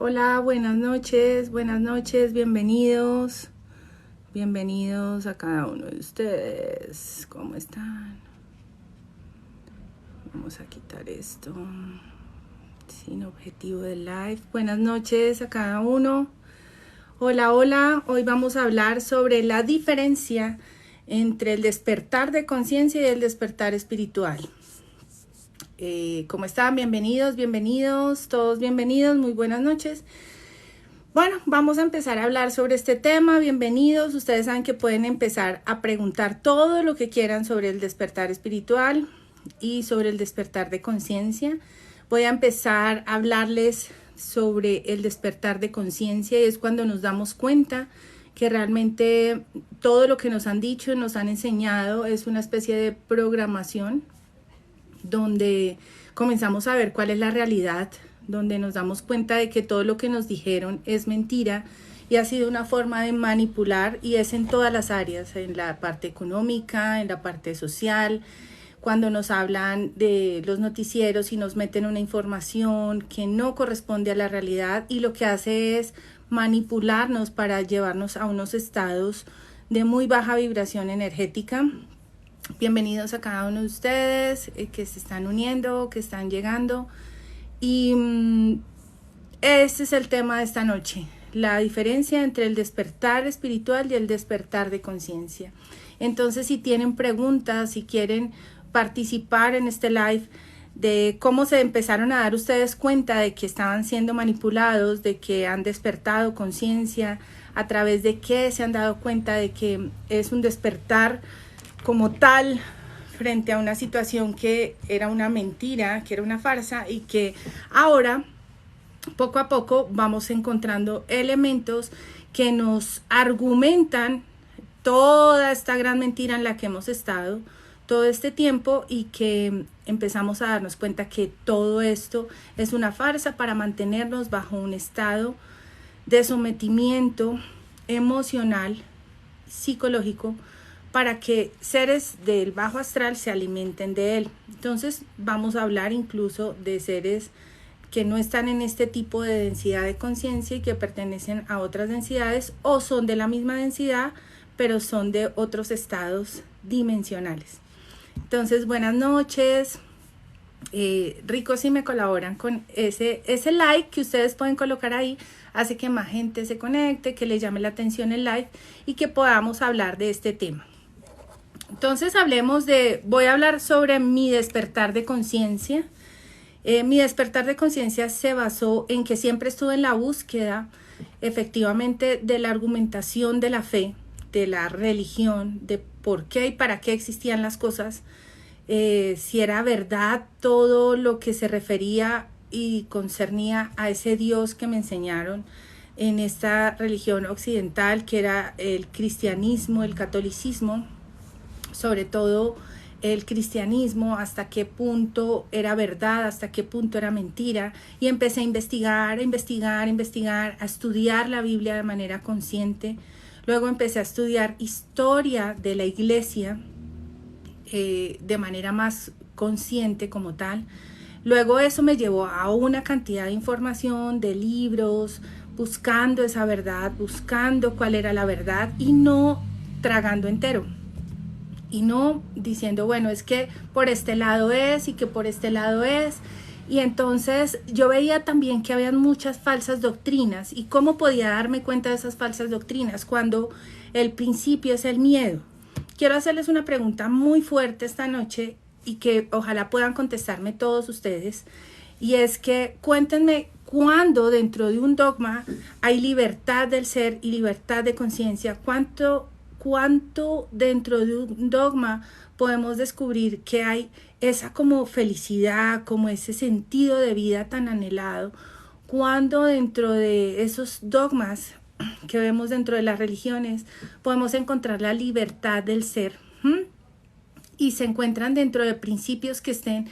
Hola, buenas noches, bienvenidos a cada uno de ustedes. ¿Cómo están? Vamos a quitar esto sin objetivo de live. Buenas noches a cada uno. Hola, hoy vamos a hablar sobre la diferencia entre el despertar de conciencia y el despertar espiritual. ¿Cómo están? Bienvenidos, todos bienvenidos, muy buenas noches. Bueno, vamos a empezar a hablar sobre este tema. Bienvenidos, ustedes saben que pueden empezar a preguntar todo lo que quieran sobre el despertar espiritual y sobre el despertar de conciencia. Voy a empezar a hablarles sobre el despertar de conciencia y es cuando nos damos cuenta que realmente todo lo que nos han dicho, nos han enseñado es una especie de programación donde comenzamos a ver cuál es la realidad, donde nos damos cuenta de que todo lo que nos dijeron es mentira y ha sido una forma de manipular, y es en todas las áreas, en la parte económica, en la parte social, cuando nos hablan de los noticieros y nos meten una información que no corresponde a la realidad y lo que hace es manipularnos para llevarnos a unos estados de muy baja vibración energética. Bienvenidos a cada uno de ustedes que se están uniendo, que están llegando. Y este es el tema de esta noche, la diferencia entre el despertar espiritual y el despertar de conciencia. Entonces, si tienen preguntas, si quieren participar en este live de cómo se empezaron a dar ustedes cuenta de que estaban siendo manipulados, de que han despertado conciencia, a través de qué se han dado cuenta de que es un despertar como tal frente a una situación que era una mentira, que era una farsa, y que ahora poco a poco vamos encontrando elementos que nos argumentan toda esta gran mentira en la que hemos estado todo este tiempo, y que empezamos a darnos cuenta que todo esto es una farsa para mantenernos bajo un estado de sometimiento emocional, psicológico, para que seres del bajo astral se alimenten de él. Entonces vamos a hablar incluso de seres que no están en este tipo de densidad de conciencia y que pertenecen a otras densidades o son de la misma densidad, pero son de otros estados dimensionales. Entonces, buenas noches. Rico si me colaboran con ese like que ustedes pueden colocar ahí, hace que más gente se conecte, que les llame la atención el live y que podamos hablar de este tema. Entonces voy a hablar sobre mi despertar de conciencia. Mi despertar de conciencia se basó en que siempre estuve en la búsqueda, efectivamente, de la argumentación de la fe, de la religión, de por qué y para qué existían las cosas, si era verdad todo lo que se refería y concernía a ese Dios que me enseñaron en esta religión occidental, que era el cristianismo, el catolicismo. Sobre todo el cristianismo, hasta qué punto era verdad, hasta qué punto era mentira, y empecé a investigar, a estudiar la Biblia de manera consciente. Luego empecé a estudiar historia de la iglesia de manera más consciente como tal. Luego eso me llevó a una cantidad de información, de libros, buscando esa verdad, buscando cuál era la verdad y no tragando entero. Y no diciendo, bueno, es que por este lado es y que por este lado es. Y entonces yo veía también que había muchas falsas doctrinas. ¿Y cómo podía darme cuenta de esas falsas doctrinas? Cuando el principio es el miedo. Quiero hacerles una pregunta muy fuerte esta noche y que ojalá puedan contestarme todos ustedes. Y es que cuéntenme cuándo dentro de un dogma hay libertad del ser y libertad de conciencia. ¿Cuánto dentro de un dogma podemos descubrir que hay esa como felicidad, como ese sentido de vida tan anhelado? Cuando dentro de esos dogmas que vemos dentro de las religiones podemos encontrar la libertad del ser, y se encuentran dentro de principios que estén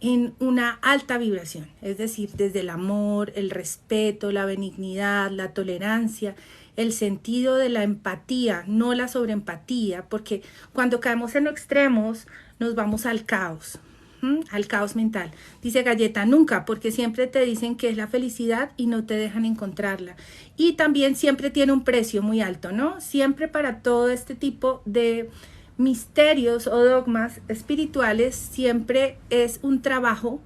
en una alta vibración, es decir, desde el amor, el respeto, la benignidad, la tolerancia, el sentido de la empatía, no la sobreempatía, porque cuando caemos en los extremos nos vamos al caos. al caos mental. Dice Galleta, nunca, porque siempre te dicen que es la felicidad y no te dejan encontrarla. Y también siempre tiene un precio muy alto, ¿no? Siempre para todo este tipo de misterios o dogmas espirituales, siempre es un trabajo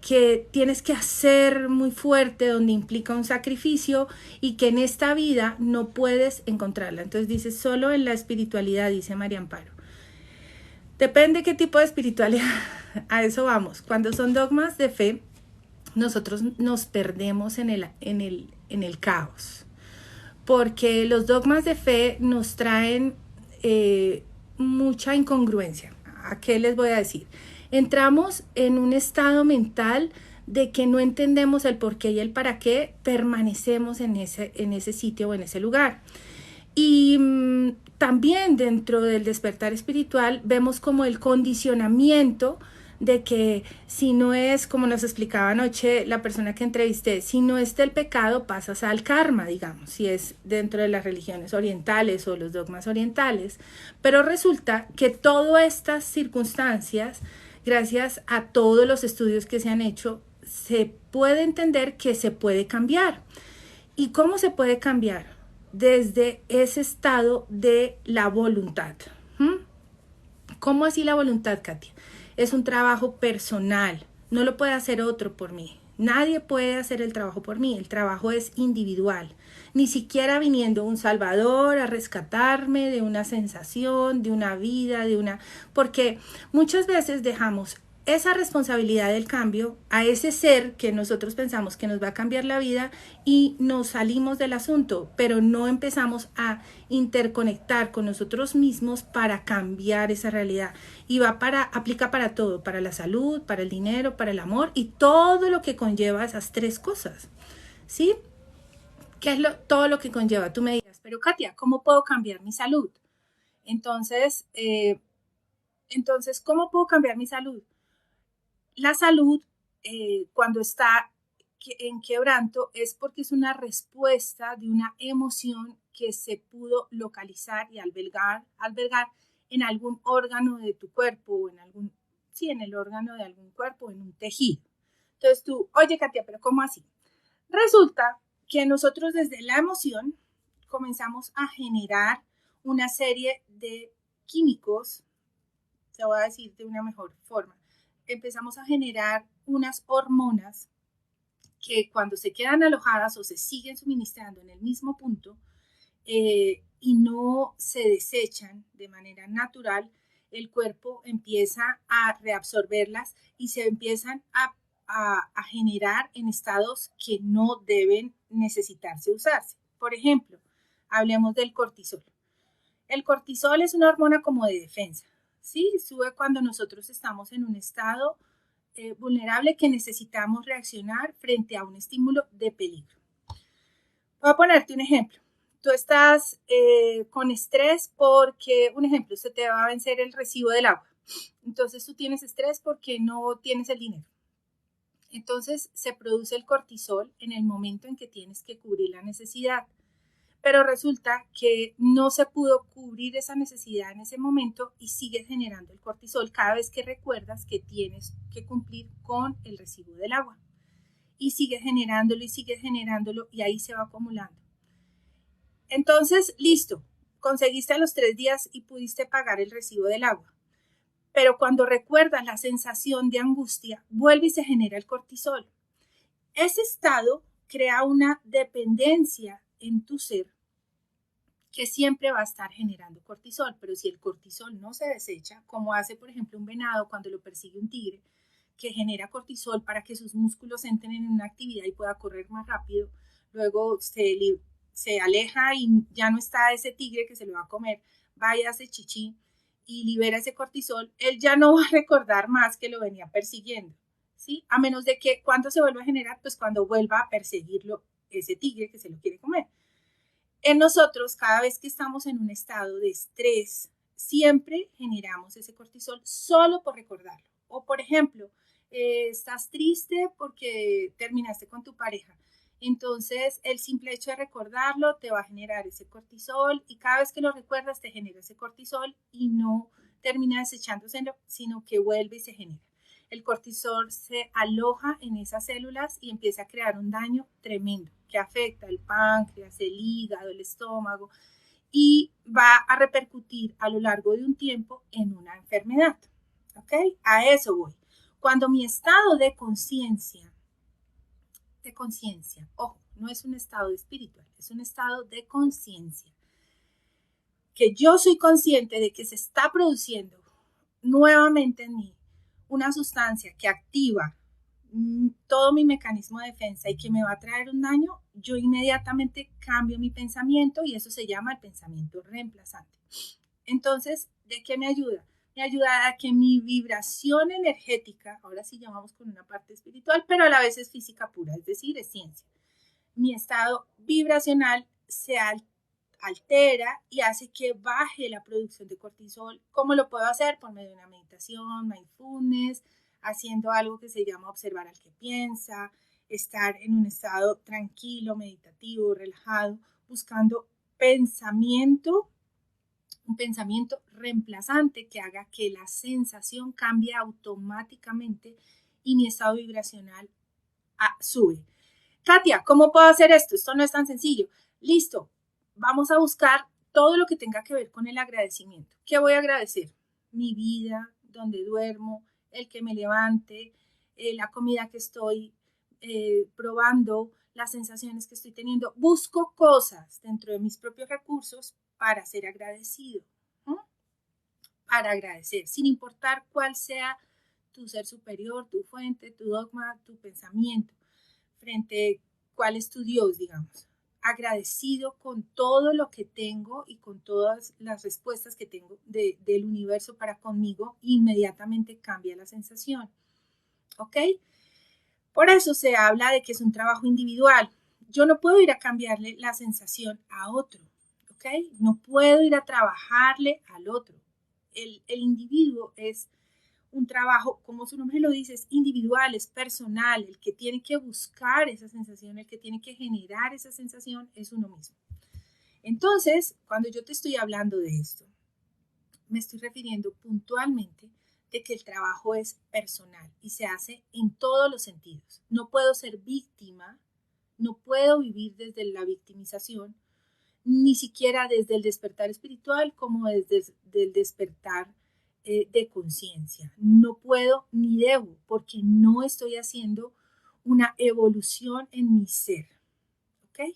que tienes que hacer muy fuerte, donde implica un sacrificio y que en esta vida no puedes encontrarla. Entonces dice, solo en la espiritualidad, dice María Amparo. Depende qué tipo de espiritualidad, a eso vamos. Cuando son dogmas de fe, nosotros nos perdemos en el caos, porque los dogmas de fe nos traen mucha incongruencia. ¿A qué les voy a decir? Entramos en un estado mental de que no entendemos el por qué y el para qué permanecemos en ese sitio o en ese lugar. Y también dentro del despertar espiritual vemos como el condicionamiento de que si no es, como nos explicaba anoche la persona que entrevisté, si no es del pecado pasas al karma, digamos, si es dentro de las religiones orientales o los dogmas orientales. Pero resulta que todas estas circunstancias, gracias a todos los estudios que se han hecho, se puede entender que se puede cambiar. ¿Y cómo se puede cambiar? Desde ese estado de la voluntad. ¿Cómo así la voluntad, Katia? Es un trabajo personal, no lo puede hacer otro por mí. Nadie puede hacer el trabajo por mí, el trabajo es individual. Ni siquiera viniendo un salvador a rescatarme de una sensación, de una vida, porque muchas veces dejamos esa responsabilidad del cambio a ese ser que nosotros pensamos que nos va a cambiar la vida y nos salimos del asunto, pero no empezamos a interconectar con nosotros mismos para cambiar esa realidad. Y aplica para todo, para la salud, para el dinero, para el amor y todo lo que conlleva esas tres cosas. ¿Sí? ¿Qué es todo lo que conlleva? Tú me dirás, pero Katia, ¿cómo puedo cambiar mi salud? Entonces, ¿cómo puedo cambiar mi salud? La salud, cuando está en quebranto, es porque es una respuesta de una emoción que se pudo localizar y albergar en algún órgano de tu cuerpo, o en el órgano de algún cuerpo, en un tejido. Entonces tú, oye Katia, pero ¿cómo así? Resulta que nosotros desde la emoción comenzamos a generar una serie de químicos, te voy a decir de una mejor forma, empezamos a generar unas hormonas que cuando se quedan alojadas o se siguen suministrando en el mismo punto y no se desechan de manera natural, el cuerpo empieza a reabsorberlas y se empiezan a generar en estados que no deben necesitarse usarse. Por ejemplo, hablemos del cortisol. El cortisol es una hormona como de defensa. ¿Sí? Sube cuando nosotros estamos en un estado vulnerable que necesitamos reaccionar frente a un estímulo de peligro. Voy a ponerte un ejemplo. Tú estás con estrés porque, un ejemplo, se te va a vencer el recibo del agua. Entonces tú tienes estrés porque no tienes el dinero. Entonces se produce el cortisol en el momento en que tienes que cubrir la necesidad. Pero resulta que no se pudo cubrir esa necesidad en ese momento y sigues generando el cortisol cada vez que recuerdas que tienes que cumplir con el recibo del agua. Y sigues generándolo y ahí se va acumulando. Entonces, listo, conseguiste a los 3 días y pudiste pagar el recibo del agua. Pero cuando recuerdas la sensación de angustia, vuelve y se genera el cortisol. Ese estado crea una dependencia en tu ser que siempre va a estar generando cortisol, pero si el cortisol no se desecha, como hace por ejemplo un venado cuando lo persigue un tigre, que genera cortisol para que sus músculos entren en una actividad y pueda correr más rápido, luego se aleja y ya no está ese tigre que se lo va a comer, vaya, hace chichi y libera ese cortisol, él ya no va a recordar más que lo venía persiguiendo, ¿sí? A menos de que cuando se vuelva a generar, pues cuando vuelva a perseguirlo ese tigre que se lo quiere comer. En nosotros, cada vez que estamos en un estado de estrés, siempre generamos ese cortisol solo por recordarlo. O, por ejemplo, estás triste porque terminaste con tu pareja. Entonces, el simple hecho de recordarlo te va a generar ese cortisol y cada vez que lo recuerdas te genera ese cortisol y no termina desechándose, sino que vuelve y se genera. el cortisol se aloja en esas células y empieza a crear un daño tremendo que afecta el páncreas, el hígado, el estómago y va a repercutir a lo largo de un tiempo en una enfermedad. ¿Ok? A eso voy. Cuando mi estado de conciencia, ojo, no es un estado espiritual, es un estado de conciencia, que yo soy consciente de que se está produciendo nuevamente en mí una sustancia que activa todo mi mecanismo de defensa y que me va a traer un daño, yo inmediatamente cambio mi pensamiento y eso se llama el pensamiento reemplazante. Entonces, ¿de qué me ayuda? Me ayuda a que mi vibración energética, ahora sí llamamos con una parte espiritual, pero a la vez es física pura, es decir, es ciencia. Mi estado vibracional se altera y hace que baje la producción de cortisol. ¿Cómo lo puedo hacer? Por medio de una meditación, mindfulness, haciendo algo que se llama observar al que piensa, estar en un estado tranquilo, meditativo, relajado, buscando un pensamiento reemplazante que haga que la sensación cambie automáticamente y mi estado vibracional sube. Katia, ¿cómo puedo hacer esto? Esto no es tan sencillo. Listo, vamos a buscar todo lo que tenga que ver con el agradecimiento. ¿Qué voy a agradecer? Mi vida, donde duermo, el que me levante, la comida que estoy probando, las sensaciones que estoy teniendo. Busco cosas dentro de mis propios recursos para ser agradecido, ¿no? Para agradecer, sin importar cuál sea tu ser superior, tu fuente, tu dogma, tu pensamiento, frente a cuál es tu Dios, digamos. Agradecido con todo lo que tengo y con todas las respuestas que tengo del universo para conmigo, inmediatamente cambia la sensación. ¿Ok? Por eso se habla de que es un trabajo individual. Yo no puedo ir a cambiarle la sensación a otro. ¿Ok? No puedo ir a trabajarle al otro. El individuo es un trabajo, como su nombre lo dice, es individual, es personal. El que tiene que buscar esa sensación, el que tiene que generar esa sensación es uno mismo. Entonces, cuando yo te estoy hablando de esto, me estoy refiriendo puntualmente de que el trabajo es personal y se hace en todos los sentidos. No puedo ser víctima, no puedo vivir desde la victimización, ni siquiera desde el despertar espiritual como desde el despertar de conciencia. No puedo ni debo porque no estoy haciendo una evolución en mi ser. ¿Ok?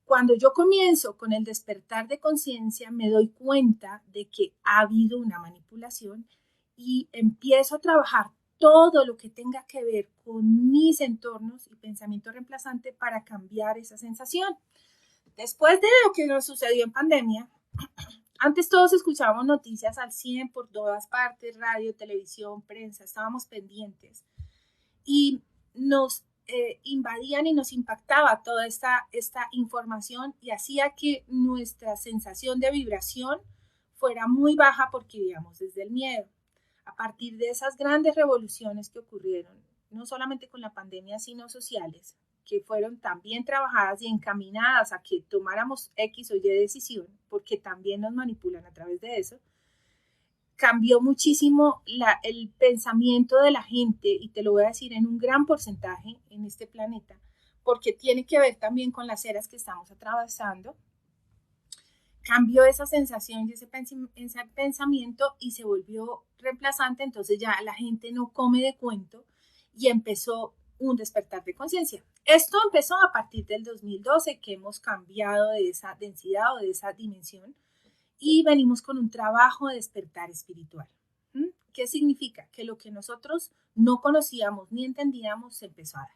Cuando yo comienzo con el despertar de conciencia, me doy cuenta de que ha habido una manipulación y empiezo a trabajar todo lo que tenga que ver con mis entornos y pensamiento reemplazante para cambiar esa sensación. Después de lo que nos sucedió en pandemia, antes todos escuchábamos noticias al 100 por todas partes, radio, televisión, prensa, estábamos pendientes y nos invadían y nos impactaba toda esta información y hacía que nuestra sensación de vibración fuera muy baja porque vivíamos desde el miedo. A partir de esas grandes revoluciones que ocurrieron, no solamente con la pandemia, sino sociales, que fueron también trabajadas y encaminadas a que tomáramos X o Y decisión, porque también nos manipulan a través de eso, cambió muchísimo el pensamiento de la gente, y te lo voy a decir en un gran porcentaje en este planeta, porque tiene que ver también con las eras que estamos atravesando. Cambió esa sensación y ese pensamiento y se volvió reemplazante, entonces ya la gente no come de cuento y empezó un despertar de conciencia. Esto empezó a partir del 2012, que hemos cambiado de esa densidad o de esa dimensión y venimos con un trabajo de despertar espiritual. ¿Qué significa? Que lo que nosotros no conocíamos ni entendíamos se empezó a dar.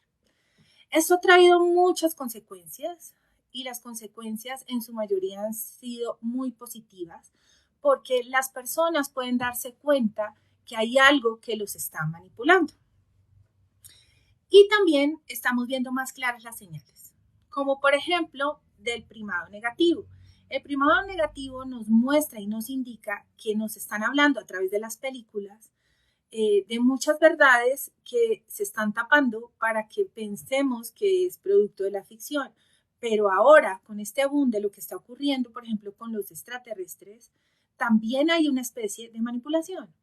Esto ha traído muchas consecuencias y las consecuencias en su mayoría han sido muy positivas porque las personas pueden darse cuenta que hay algo que los está manipulando. Y también estamos viendo más claras las señales, como por ejemplo del primado negativo. El primado negativo nos muestra y nos indica que nos están hablando a través de las películas de muchas verdades que se están tapando para que pensemos que es producto de la ficción. Pero ahora, con este boom de lo que está ocurriendo, por ejemplo, con los extraterrestres, también hay una especie de manipulación.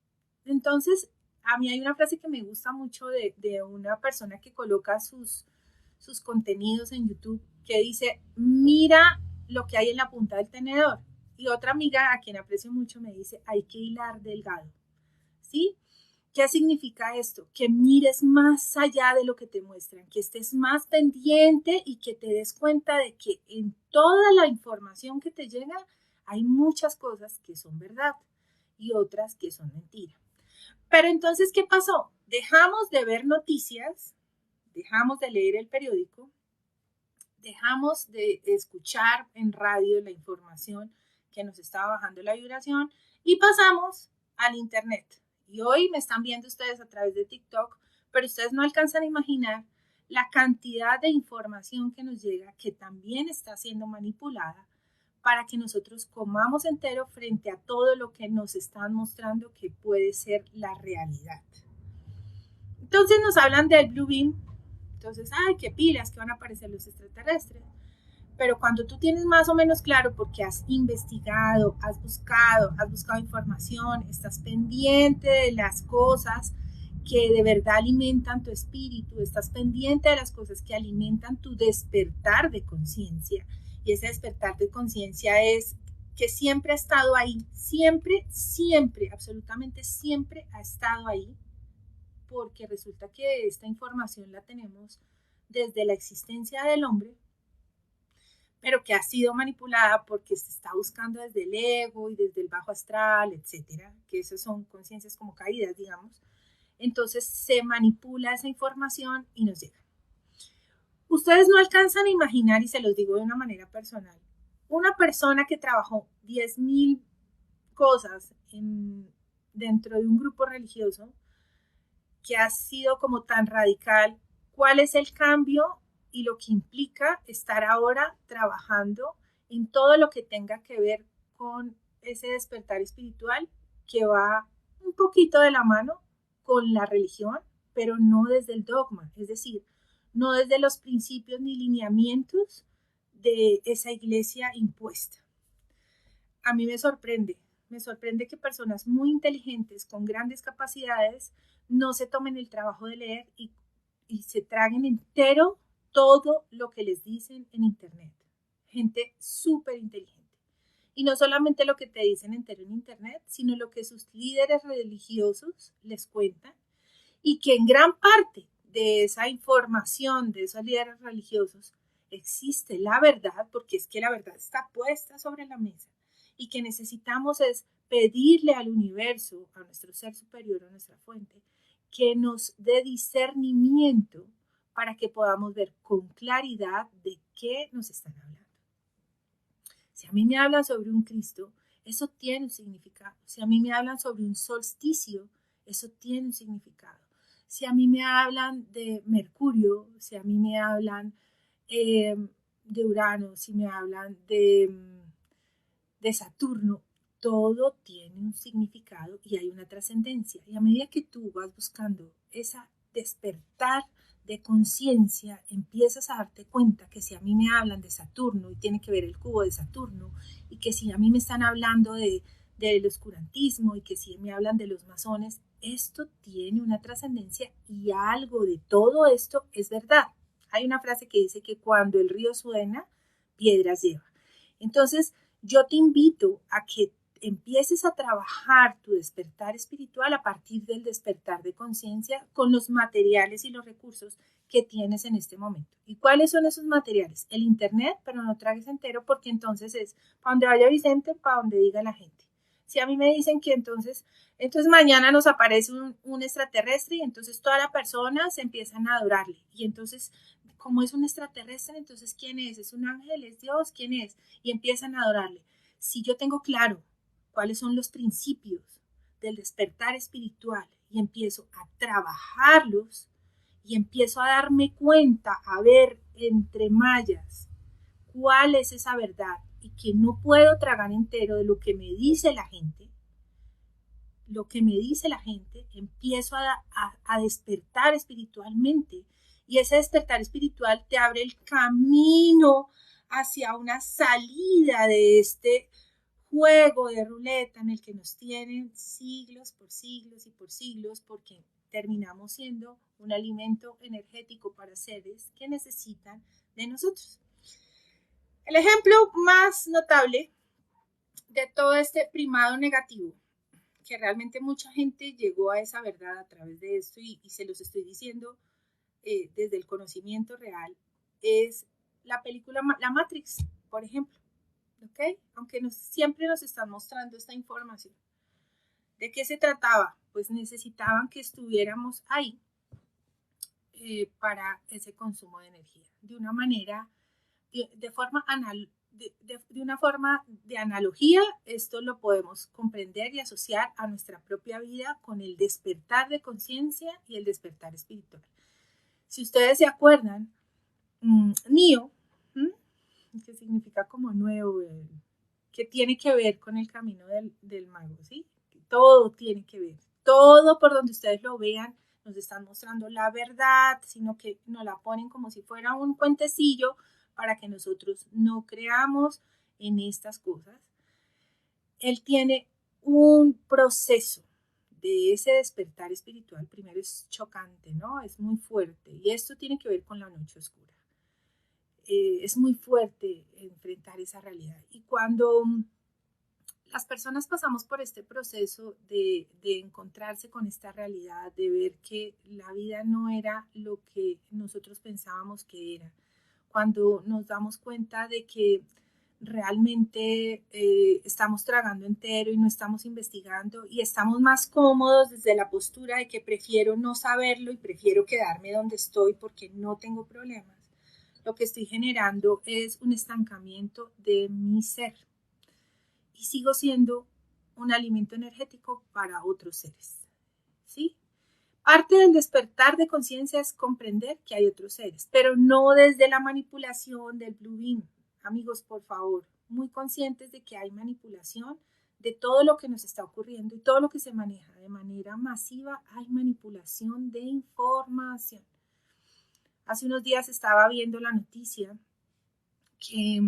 Entonces, A mí hay una frase que me gusta mucho de una persona que coloca sus contenidos en YouTube, que dice, mira lo que hay en la punta del tenedor. Y otra amiga, a quien aprecio mucho, me dice, hay que hilar delgado. ¿Sí? ¿Qué significa esto? Que mires más allá de lo que te muestran, que estés más pendiente y que te des cuenta de que en toda la información que te llega hay muchas cosas que son verdad y otras que son mentira. Pero entonces, ¿qué pasó? Dejamos de ver noticias, dejamos de leer el periódico, dejamos de escuchar en radio la información que nos estaba bajando la vibración y pasamos al internet. Y hoy me están viendo ustedes a través de TikTok, pero ustedes no alcanzan a imaginar la cantidad de información que nos llega, que también está siendo manipulada para que nosotros comamos entero frente a todo lo que nos están mostrando que puede ser la realidad. Entonces nos hablan del Blue Beam. Entonces, ay, qué pilas, que van a aparecer los extraterrestres. Pero cuando tú tienes más o menos claro, porque has investigado, has buscado información, estás pendiente de las cosas que de verdad alimentan tu espíritu, estás pendiente de las cosas que alimentan tu despertar de conciencia. Y ese despertar de conciencia es que siempre ha estado ahí, siempre, absolutamente siempre ha estado ahí, porque resulta que esta información la tenemos desde la existencia del hombre, pero que ha sido manipulada porque se está buscando desde el ego y desde el bajo astral, etcétera, que esas son conciencias como caídas, digamos. Entonces se manipula esa información y nos llega. Ustedes no alcanzan a imaginar, y se los digo de una manera personal, una persona que trabajó 10,000 cosas dentro de un grupo religioso, que ha sido como tan radical, ¿cuál es el cambio y lo que implica estar ahora trabajando en todo lo que tenga que ver con ese despertar espiritual que va un poquito de la mano con la religión, pero no desde el dogma, es decir, no desde los principios ni lineamientos de esa iglesia impuesta? A mí me sorprende que personas muy inteligentes, con grandes capacidades, no se tomen el trabajo de leer y se traguen entero todo lo que les dicen en internet. Gente súper inteligente. Y no solamente lo que te dicen entero en internet, sino lo que sus líderes religiosos les cuentan, y que en gran parte de esa información de esos líderes religiosos existe la verdad, porque es que la verdad está puesta sobre la mesa, y que necesitamos es pedirle al universo, a nuestro ser superior, a nuestra fuente, que nos dé discernimiento para que podamos ver con claridad de qué nos están hablando. Si a mí me hablan sobre un Cristo, eso tiene un significado. Si a mí me hablan sobre un solsticio, eso tiene un significado. Si a mí me hablan de Mercurio, si a mí me hablan de Urano, si me hablan de Saturno, todo tiene un significado y hay una trascendencia. Y a medida que tú vas buscando esa despertar de conciencia, empiezas a darte cuenta que si a mí me hablan de Saturno y tiene que ver el cubo de Saturno, y que si a mí me están hablando del oscurantismo y que si me hablan de los masones, esto tiene una trascendencia y algo de todo esto es verdad. Hay una frase que dice que cuando el río suena, piedras lleva. Entonces, yo te invito a que empieces a trabajar tu despertar espiritual a partir del despertar de conciencia con los materiales y los recursos que tienes en este momento. ¿Y cuáles son esos materiales? El internet, pero no tragues entero, porque entonces es para donde vaya Vicente, para donde diga la gente. Si a mí me dicen que entonces mañana nos aparece un extraterrestre y entonces todas las personas se empiezan a adorarle. Y entonces, como es un extraterrestre, entonces ¿quién es? ¿Es un ángel? ¿Es Dios? ¿Quién es? Y empiezan a adorarle. Si yo tengo claro cuáles son los principios del despertar espiritual y empiezo a trabajarlos y empiezo a darme cuenta, a ver entre mallas cuál es esa verdad y que no puedo tragar entero de lo que me dice la gente, empiezo a despertar espiritualmente, y ese despertar espiritual te abre el camino hacia una salida de este juego de ruleta en el que nos tienen siglos por siglos y por siglos, porque terminamos siendo un alimento energético para seres que necesitan de nosotros. El ejemplo más notable de todo este primado negativo, que realmente mucha gente llegó a esa verdad a través de esto y se los estoy diciendo desde el conocimiento real, es la película La Matrix, por ejemplo. ¿Okay? Aunque siempre nos están mostrando esta información. ¿De qué se trataba? Pues necesitaban que estuviéramos ahí para ese consumo de energía. De una manera, de una forma de analogía, esto lo podemos comprender y asociar a nuestra propia vida con el despertar de conciencia y el despertar espiritual. Si ustedes se acuerdan, Neo, que significa como nuevo, que tiene que ver con el camino del mago, ¿sí? Todo tiene que ver, todo por donde ustedes lo vean, nos están mostrando la verdad, sino que nos la ponen como si fuera un cuentecillo para que nosotros no creamos en estas cosas. Él tiene un proceso de ese despertar espiritual. Primero es chocante, ¿no? Es muy fuerte y esto tiene que ver con la noche oscura. Es muy fuerte enfrentar esa realidad. Y cuando las personas pasamos por este proceso de encontrarse con esta realidad, de ver que la vida no era lo que nosotros pensábamos que era, cuando nos damos cuenta de que realmente estamos tragando entero y no estamos investigando y estamos más cómodos desde la postura de que prefiero no saberlo y prefiero quedarme donde estoy porque no tengo problemas, lo que estoy generando es un estancamiento de mi ser y sigo siendo un alimento energético para otros seres, ¿sí? Parte del despertar de conciencia es comprender que hay otros seres, pero no desde la manipulación del Blue Beam. Amigos, por favor, muy conscientes de que hay manipulación de todo lo que nos está ocurriendo y todo lo que se maneja de manera masiva, hay manipulación de información. Hace unos días estaba viendo la noticia que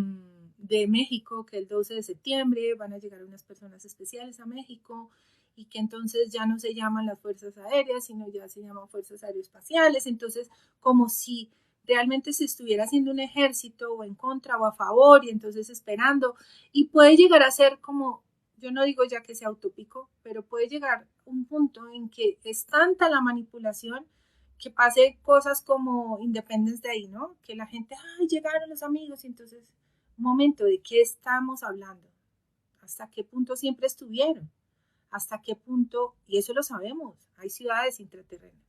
de México, que el 12 de septiembre van a llegar unas personas especiales a México y que entonces ya no se llaman las fuerzas aéreas, sino ya se llaman fuerzas aeroespaciales. Entonces, como si realmente se estuviera haciendo un ejército o en contra o a favor y entonces esperando. Y puede llegar a ser como, yo no digo ya que sea utópico, pero puede llegar un punto en que es tanta la manipulación que pase cosas como Independence Day, ¿no? Que la gente, ay, llegaron los amigos, y entonces, un momento, ¿de qué estamos hablando? ¿Hasta qué punto siempre estuvieron? ¿Hasta qué punto? Y eso lo sabemos, hay ciudades intraterrenas.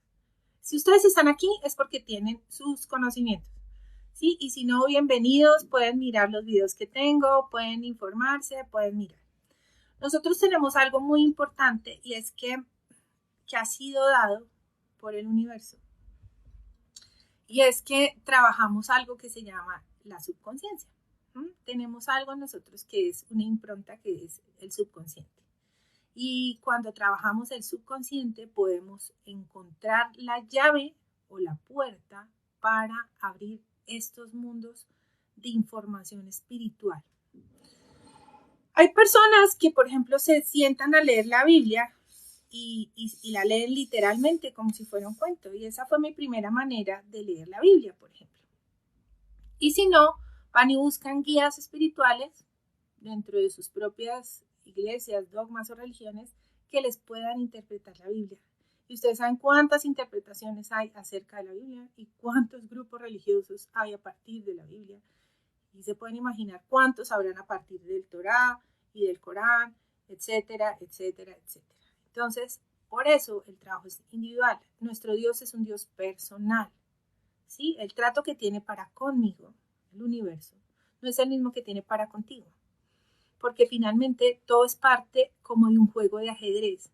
Si ustedes están aquí es porque tienen sus conocimientos, ¿sí? Y si no, bienvenidos, pueden mirar los videos que tengo, pueden informarse, pueden mirar. Nosotros tenemos algo muy importante y es que ha sido dado por el universo. Y es que trabajamos algo que se llama la subconsciencia. Tenemos algo en nosotros que es una impronta que es el subconsciente. Y cuando trabajamos el subconsciente podemos encontrar la llave o la puerta para abrir estos mundos de información espiritual. Hay personas que, por ejemplo, se sientan a leer la Biblia y la leen literalmente como si fuera un cuento. Y esa fue mi primera manera de leer la Biblia, por ejemplo. Y si no, van y buscan guías espirituales dentro de sus propias iglesias, dogmas o religiones que les puedan interpretar la Biblia. Y ustedes saben cuántas interpretaciones hay acerca de la Biblia y cuántos grupos religiosos hay a partir de la Biblia. Y se pueden imaginar cuántos habrán a partir del Torá y del Corán, etcétera, etcétera, etcétera. Entonces, por eso el trabajo es individual. Nuestro Dios es un Dios personal, ¿sí? El trato que tiene para conmigo, el universo, no es el mismo que tiene para contigo. Porque finalmente todo es parte como de un juego de ajedrez.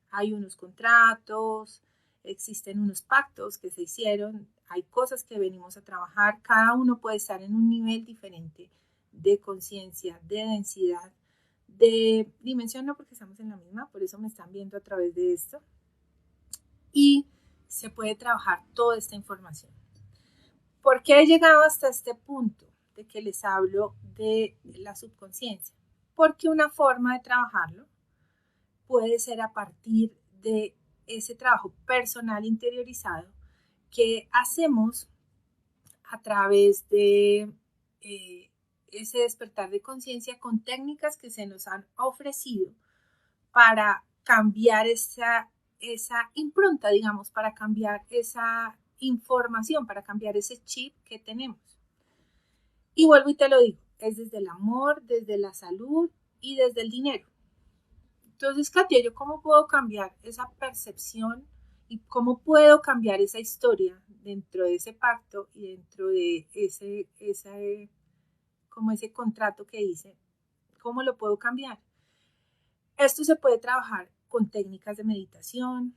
Hay unos contratos, existen unos pactos que se hicieron, hay cosas que venimos a trabajar, cada uno puede estar en un nivel diferente de conciencia, de densidad, de dimensión, no porque estamos en la misma, por eso me están viendo a través de esto, y se puede trabajar toda esta información. ¿Por qué he llegado hasta este punto de que les hablo de la subconsciencia? Porque una forma de trabajarlo puede ser a partir de ese trabajo personal interiorizado que hacemos a través de ese despertar de conciencia con técnicas que se nos han ofrecido para cambiar esa impronta, digamos, para cambiar esa información, para cambiar ese chip que tenemos. Y vuelvo y te lo digo, es desde el amor, desde la salud y desde el dinero. Entonces, Katia, ¿yo cómo puedo cambiar esa percepción y cómo puedo cambiar esa historia dentro de ese pacto y dentro de ese contrato que hice? ¿Cómo lo puedo cambiar? Esto se puede trabajar con técnicas de meditación,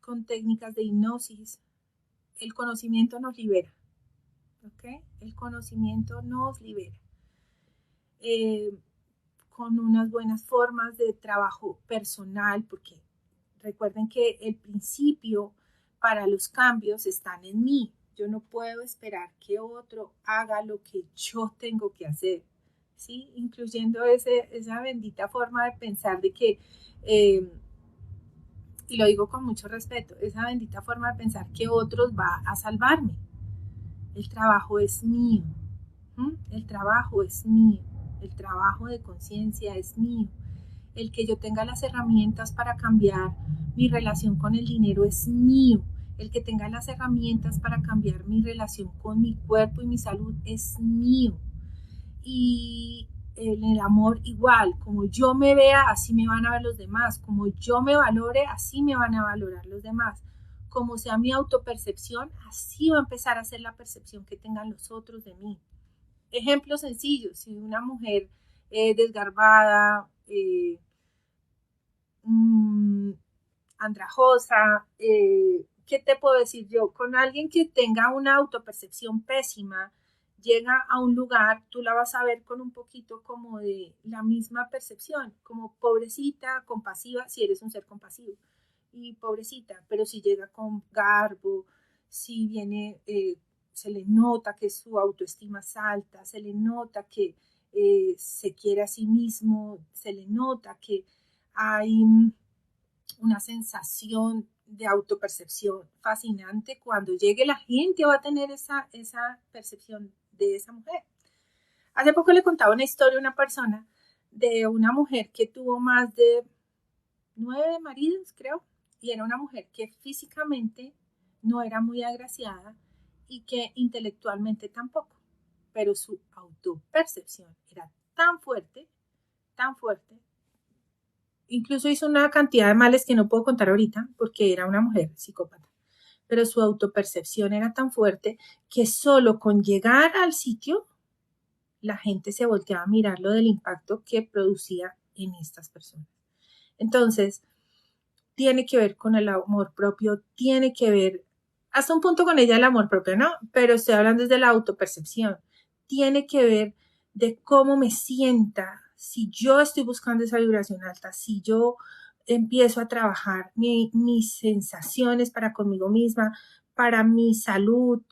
con técnicas de hipnosis. El conocimiento nos libera, ¿ok? El conocimiento nos libera. Con unas buenas formas de trabajo personal, porque recuerden que el principio para los cambios están en mí. Yo no puedo esperar que otro haga lo que yo tengo que hacer, ¿sí? Incluyendo esa bendita forma de pensar de que, y lo digo con mucho respeto, esa bendita forma de pensar que otros va a salvarme. El trabajo es mío, el trabajo es mío, el trabajo de conciencia es mío. El que yo tenga las herramientas para cambiar mi relación con el dinero es mío. El que tenga las herramientas para cambiar mi relación con mi cuerpo y mi salud es mío. Y en el amor igual, como yo me vea, así me van a ver los demás. Como yo me valore, así me van a valorar los demás. Como sea mi autopercepción, así va a empezar a ser la percepción que tengan los otros de mí. Ejemplos sencillos, si una mujer desgarbada, andrajosa, ¿qué te puedo decir yo? Con alguien que tenga una autopercepción pésima, llega a un lugar, tú la vas a ver con un poquito como de la misma percepción, como pobrecita, compasiva, si eres un ser compasivo, y pobrecita, pero si llega con garbo, si viene, se le nota que su autoestima es alta, se le nota que se quiere a sí mismo, se le nota que hay una sensación de autopercepción fascinante. Cuando llegue la gente va a tener esa percepción de esa mujer. Hace poco le contaba una historia a una persona de una mujer que tuvo más de 9 maridos, creo, y era una mujer que físicamente no era muy agraciada y que intelectualmente tampoco, pero su autopercepción era tan fuerte, incluso hizo una cantidad de males que no puedo contar ahorita porque era una mujer psicópata, pero su autopercepción era tan fuerte que solo con llegar al sitio la gente se volteaba a mirarlo del impacto que producía en estas personas. Entonces, tiene que ver con el amor propio, tiene que ver hasta un punto con ella el amor propio, ¿no? Pero estoy hablando desde la autopercepción. Tiene que ver de cómo me sienta si yo estoy buscando esa vibración alta, si yo empiezo a trabajar mis sensaciones para conmigo misma, para mi salud,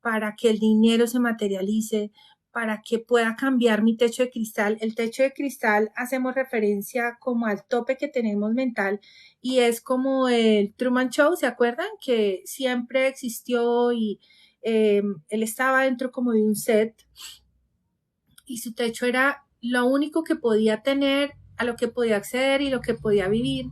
para que el dinero se materialice, para que pueda cambiar mi techo de cristal. El techo de cristal hacemos referencia como al tope que tenemos mental y es como el Truman Show, ¿se acuerdan? Que siempre existió y él estaba dentro como de un set y su techo era lo único que podía tener, a lo que podía acceder y lo que podía vivir,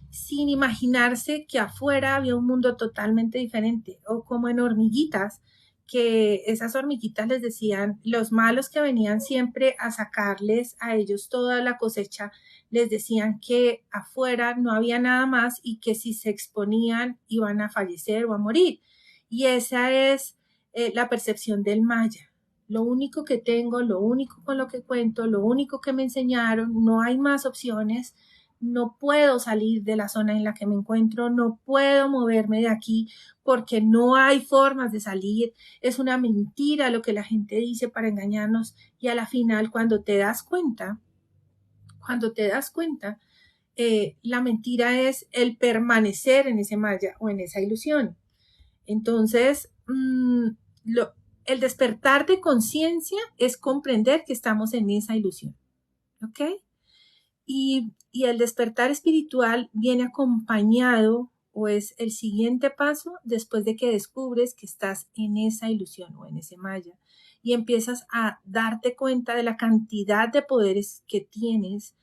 sin imaginarse que afuera había un mundo totalmente diferente, o como en hormiguitas, que esas hormiguitas les decían, los malos que venían siempre a sacarles a ellos toda la cosecha, les decían que afuera no había nada más y que si se exponían iban a fallecer o a morir. Y esa es la percepción del maya. Lo único que tengo, lo único con lo que cuento, lo único que me enseñaron, no hay más opciones, no puedo salir de la zona en la que me encuentro, no puedo moverme de aquí porque no hay formas de salir, es una mentira lo que la gente dice para engañarnos y a la final cuando te das cuenta, la mentira es el permanecer en ese maya o en esa ilusión. Entonces, el despertar de conciencia es comprender que estamos en esa ilusión. ¿ok? Y el despertar espiritual viene acompañado o es el siguiente paso después de que descubres que estás en esa ilusión o en ese maya y empiezas a darte cuenta de la cantidad de poderes que tienes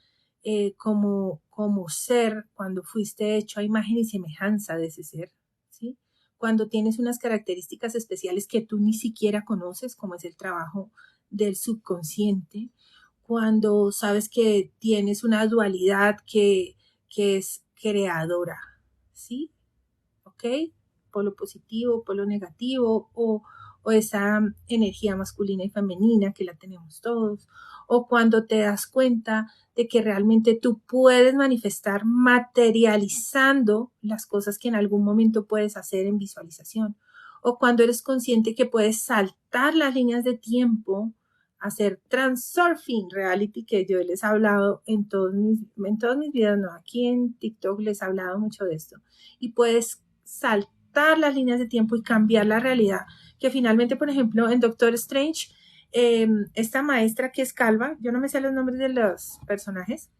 como ser cuando fuiste hecho a imagen y semejanza de ese ser, ¿sí? Cuando tienes unas características especiales que tú ni siquiera conoces, como es el trabajo del subconsciente, cuando sabes que tienes una dualidad que es creadora, ¿sí? ¿Ok? Polo positivo, polo negativo, o esa energía masculina y femenina que la tenemos todos, o cuando te das cuenta de que realmente tú puedes manifestar materializando las cosas que en algún momento puedes hacer en visualización, o cuando eres consciente que puedes saltar las líneas de tiempo, hacer transurfing reality, que yo les he hablado en todos mis videos, no, aquí en TikTok les he hablado mucho de esto, y puedes saltar las líneas de tiempo y cambiar la realidad, que finalmente, por ejemplo, en Doctor Strange, esta maestra que es calva, yo no me sé los nombres de los personajes,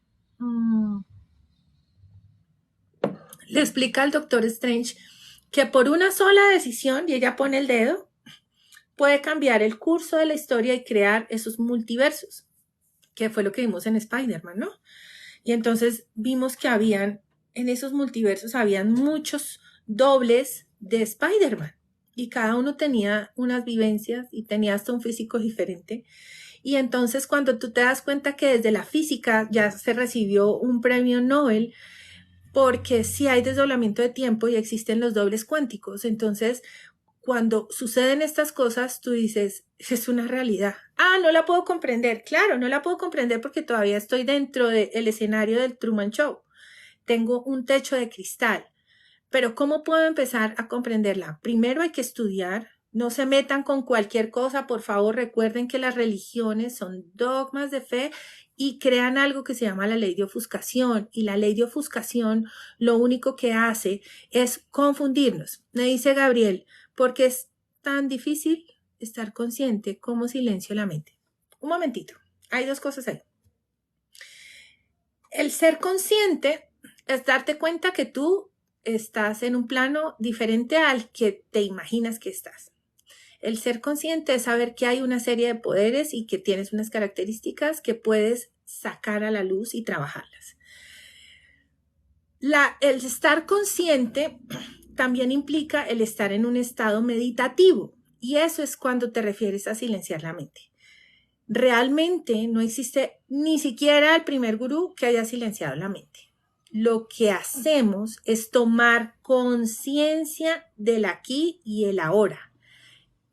le explica al Doctor Strange que por una sola decisión, y ella pone el dedo, puede cambiar el curso de la historia y crear esos multiversos, que fue lo que vimos en Spider-Man, ¿no? Y entonces vimos que en esos multiversos habían muchos dobles de Spider-Man y cada uno tenía unas vivencias y tenía hasta un físico diferente. Y entonces cuando tú te das cuenta que desde la física ya se recibió un premio Nobel, porque sí hay desdoblamiento de tiempo y existen los dobles cuánticos, entonces cuando suceden estas cosas, tú dices, es una realidad. Ah, no la puedo comprender. Claro, no la puedo comprender porque todavía estoy dentro del escenario del Truman Show. Tengo un techo de cristal. Pero ¿cómo puedo empezar a comprenderla? Primero hay que estudiar. No se metan con cualquier cosa. Por favor, recuerden que las religiones son dogmas de fe y crean algo que se llama la ley de ofuscación. Y la ley de ofuscación lo único que hace es confundirnos. Me dice Gabriel, porque es tan difícil estar consciente como silencio la mente. Un momentito. Hay dos cosas ahí. El ser consciente es darte cuenta que tú estás en un plano diferente al que te imaginas que estás. El ser consciente es saber que hay una serie de poderes y que tienes unas características que puedes sacar a la luz y trabajarlas. El estar consciente también implica el estar en un estado meditativo y eso es cuando te refieres a silenciar la mente. Realmente no existe ni siquiera el primer gurú que haya silenciado la mente. Lo que hacemos es tomar conciencia del aquí y el ahora.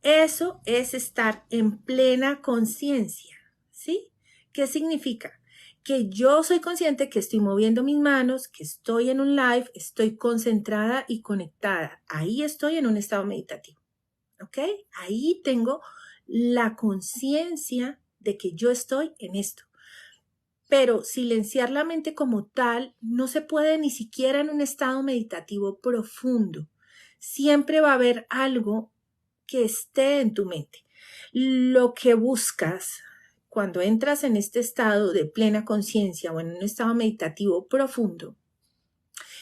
Eso es estar en plena conciencia, ¿sí? ¿Qué significa? Que yo soy consciente que estoy moviendo mis manos, que estoy en un live, estoy concentrada y conectada. Ahí estoy en un estado meditativo, ¿ok? Ahí tengo la conciencia de que yo estoy en esto. Pero silenciar la mente como tal no se puede ni siquiera en un estado meditativo profundo. Siempre va a haber algo que esté en tu mente. Lo que buscas cuando entras en este estado de plena conciencia o en un estado meditativo profundo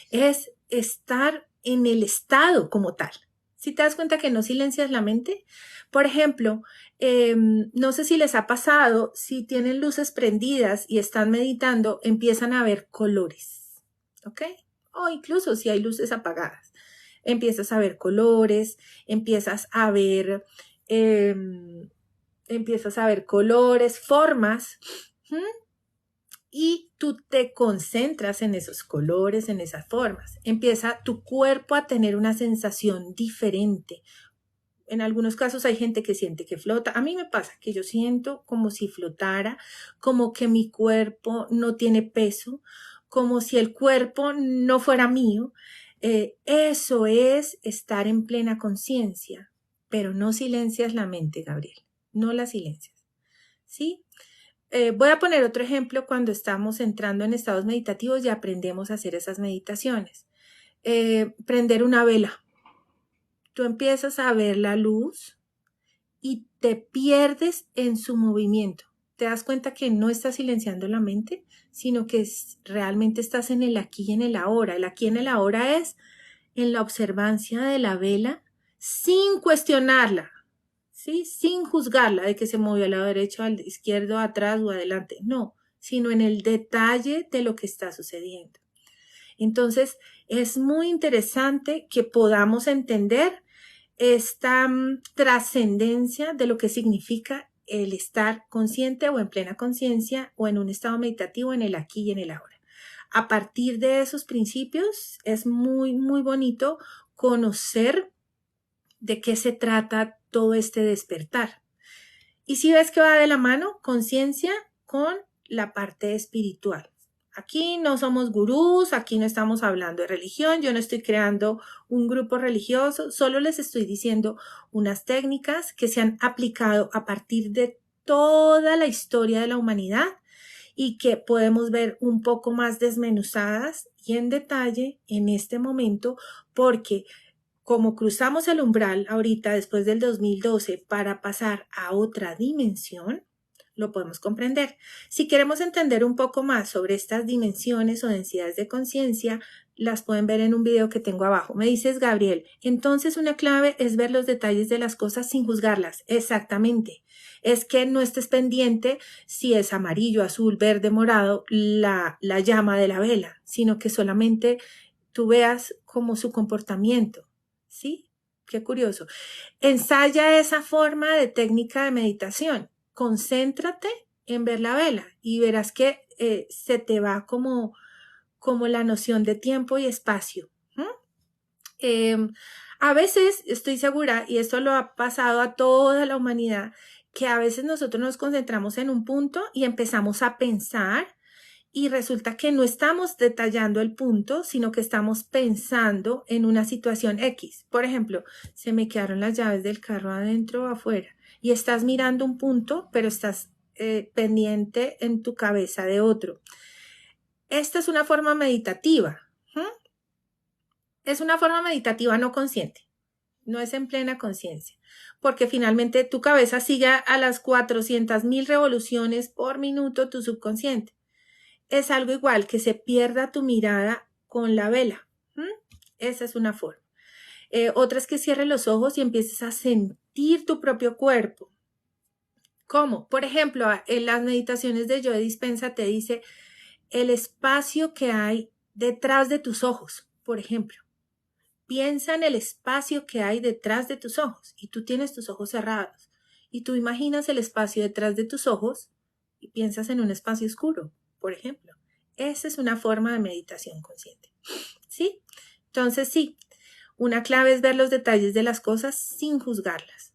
es estar en el estado como tal. Si te das cuenta que no silencias la mente, por ejemplo, no sé si les ha pasado, si tienen luces prendidas y están meditando, empiezan a ver colores, ¿ok? O incluso si hay luces apagadas, empiezas a ver colores, empiezas a ver colores, formas, y tú te concentras en esos colores, en esas formas. Empieza tu cuerpo a tener una sensación diferente. En algunos casos hay gente que siente que flota. A mí me pasa que yo siento como si flotara, como que mi cuerpo no tiene peso, como si el cuerpo no fuera mío. Eso es estar en plena conciencia, pero no silencias la mente, Gabriel. No la silencias. ¿Sí? Voy a poner otro ejemplo cuando estamos entrando en estados meditativos y aprendemos a hacer esas meditaciones. Prender una vela. Tú empiezas a ver la luz y te pierdes en su movimiento. te das cuenta que no estás silenciando la mente, sino que realmente estás en el aquí y en el ahora. El aquí y en el ahora es en la observancia de la vela sin cuestionarla, ¿sí? Sin juzgarla de que se movió al lado derecho, al izquierdo, atrás o adelante. No, sino en el detalle de lo que está sucediendo. Entonces, es muy interesante que podamos entender esta trascendencia de lo que significa el estar consciente o en plena conciencia o en un estado meditativo en el aquí y en el ahora. A partir de esos principios es muy, muy bonito conocer de qué se trata todo este despertar. Y si ves que va de la mano, conciencia con la parte espiritual. Aquí no somos gurús, aquí no estamos hablando de religión, yo no estoy creando un grupo religioso, solo les estoy diciendo unas técnicas que se han aplicado a partir de toda la historia de la humanidad y que podemos ver un poco más desmenuzadas y en detalle en este momento, porque como cruzamos el umbral ahorita después del 2012 para pasar a otra dimensión, lo podemos comprender. Si queremos entender un poco más sobre estas dimensiones o densidades de conciencia, las pueden ver en un video que tengo abajo. Me dices, Gabriel, entonces una clave es ver los detalles de las cosas sin juzgarlas. Exactamente. Es que no estés pendiente si es amarillo, azul, verde, morado, la llama de la vela, sino que solamente tú veas como su comportamiento. ¿Sí? Qué curioso. Ensaya esa forma de técnica de meditación. Concéntrate en ver la vela y verás que se te va como la noción de tiempo y espacio. A veces estoy segura, y esto lo ha pasado a toda la humanidad, que a veces nosotros nos concentramos en un punto y empezamos a pensar y resulta que no estamos detallando el punto, sino que estamos pensando en una situación X. Por ejemplo, se me quedaron las llaves del carro adentro o afuera y estás mirando un punto, pero estás pendiente en tu cabeza de otro. Esta es una forma meditativa. Es una forma meditativa no consciente. No es en plena conciencia, porque finalmente tu cabeza sigue a las 400,000 revoluciones por minuto tu subconsciente. Es algo igual, que se pierda tu mirada con la vela. Esa es una forma. Otra es que cierres los ojos y empieces a sentir tu propio cuerpo. ¿Cómo? Por ejemplo, en las meditaciones de Joe Dispenza te dice el espacio que hay detrás de tus ojos, por ejemplo. Piensa en el espacio que hay detrás de tus ojos y tú tienes tus ojos cerrados y tú imaginas el espacio detrás de tus ojos y piensas en un espacio oscuro, por ejemplo. Esa es una forma de meditación consciente. ¿Sí? Entonces, sí, una clave es ver los detalles de las cosas sin juzgarlas.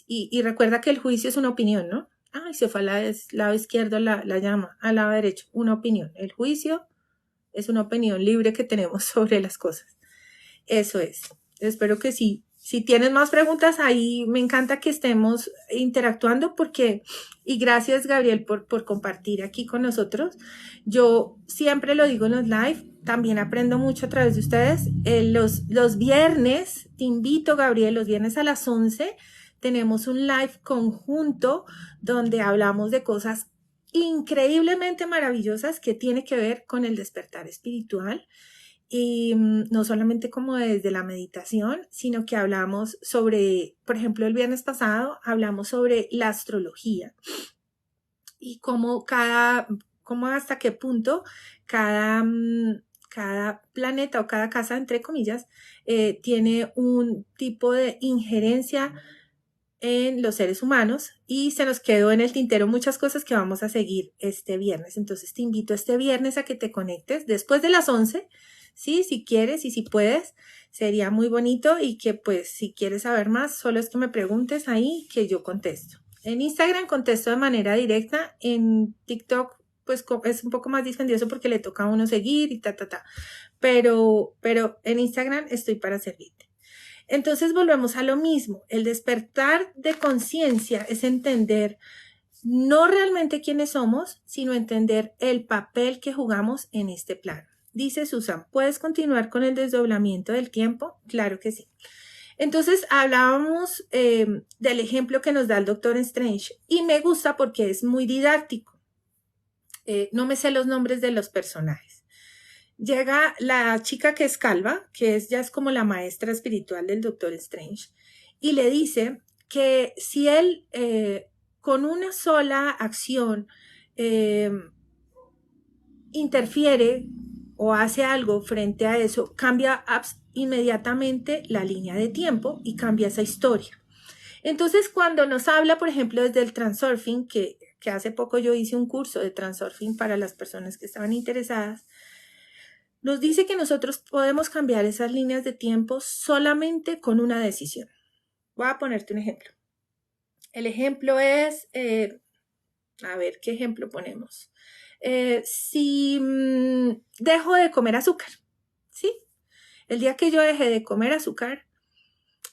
Y recuerda que el juicio es una opinión, ¿no? Ay, se fue al lado izquierdo la llama, al lado derecho, una opinión. El juicio es una opinión libre que tenemos sobre las cosas. Eso es. Espero que sí. Si tienes más preguntas ahí, me encanta que estemos interactuando y gracias Gabriel por compartir aquí con nosotros. Yo siempre lo digo en los live, también aprendo mucho a través de ustedes. Los viernes, te invito Gabriel, los viernes a las 11 tenemos un live conjunto donde hablamos de cosas increíblemente maravillosas que tiene que ver con el despertar espiritual. Y no solamente como desde la meditación, sino que hablamos sobre, por ejemplo, el viernes pasado hablamos sobre la astrología y cómo hasta qué punto cada planeta o cada casa, entre comillas, tiene un tipo de injerencia en los seres humanos y se nos quedó en el tintero muchas cosas que vamos a seguir este viernes. Entonces te invito este viernes a que te conectes después de las 11, ¿sí? Si quieres y si puedes, sería muy bonito y que pues si quieres saber más, solo es que me preguntes ahí que yo contesto. En Instagram contesto de manera directa, en TikTok pues es un poco más dispendioso porque le toca a uno seguir y pero en Instagram estoy para servirte. Entonces volvemos a lo mismo, el despertar de conciencia es entender no realmente quiénes somos, sino entender el papel que jugamos en este plano. Dice Susan, ¿puedes continuar con el desdoblamiento del tiempo? Claro que sí. Entonces hablábamos del ejemplo que nos da el Doctor Strange y me gusta porque es muy didáctico. No me sé los nombres de los personajes. Llega la chica que es calva, ya es como la maestra espiritual del Doctor Strange, y le dice que si él con una sola acción interfiere o hace algo frente a eso, cambia inmediatamente la línea de tiempo y cambia esa historia. Entonces, cuando nos habla, por ejemplo, desde el transurfing, que hace poco yo hice un curso de transurfing para las personas que estaban interesadas, nos dice que nosotros podemos cambiar esas líneas de tiempo solamente con una decisión. Voy a ponerte un ejemplo. El ejemplo es, a ver, ¿qué ejemplo ponemos? Si dejo de comer azúcar, ¿sí? El día que yo dejé de comer azúcar,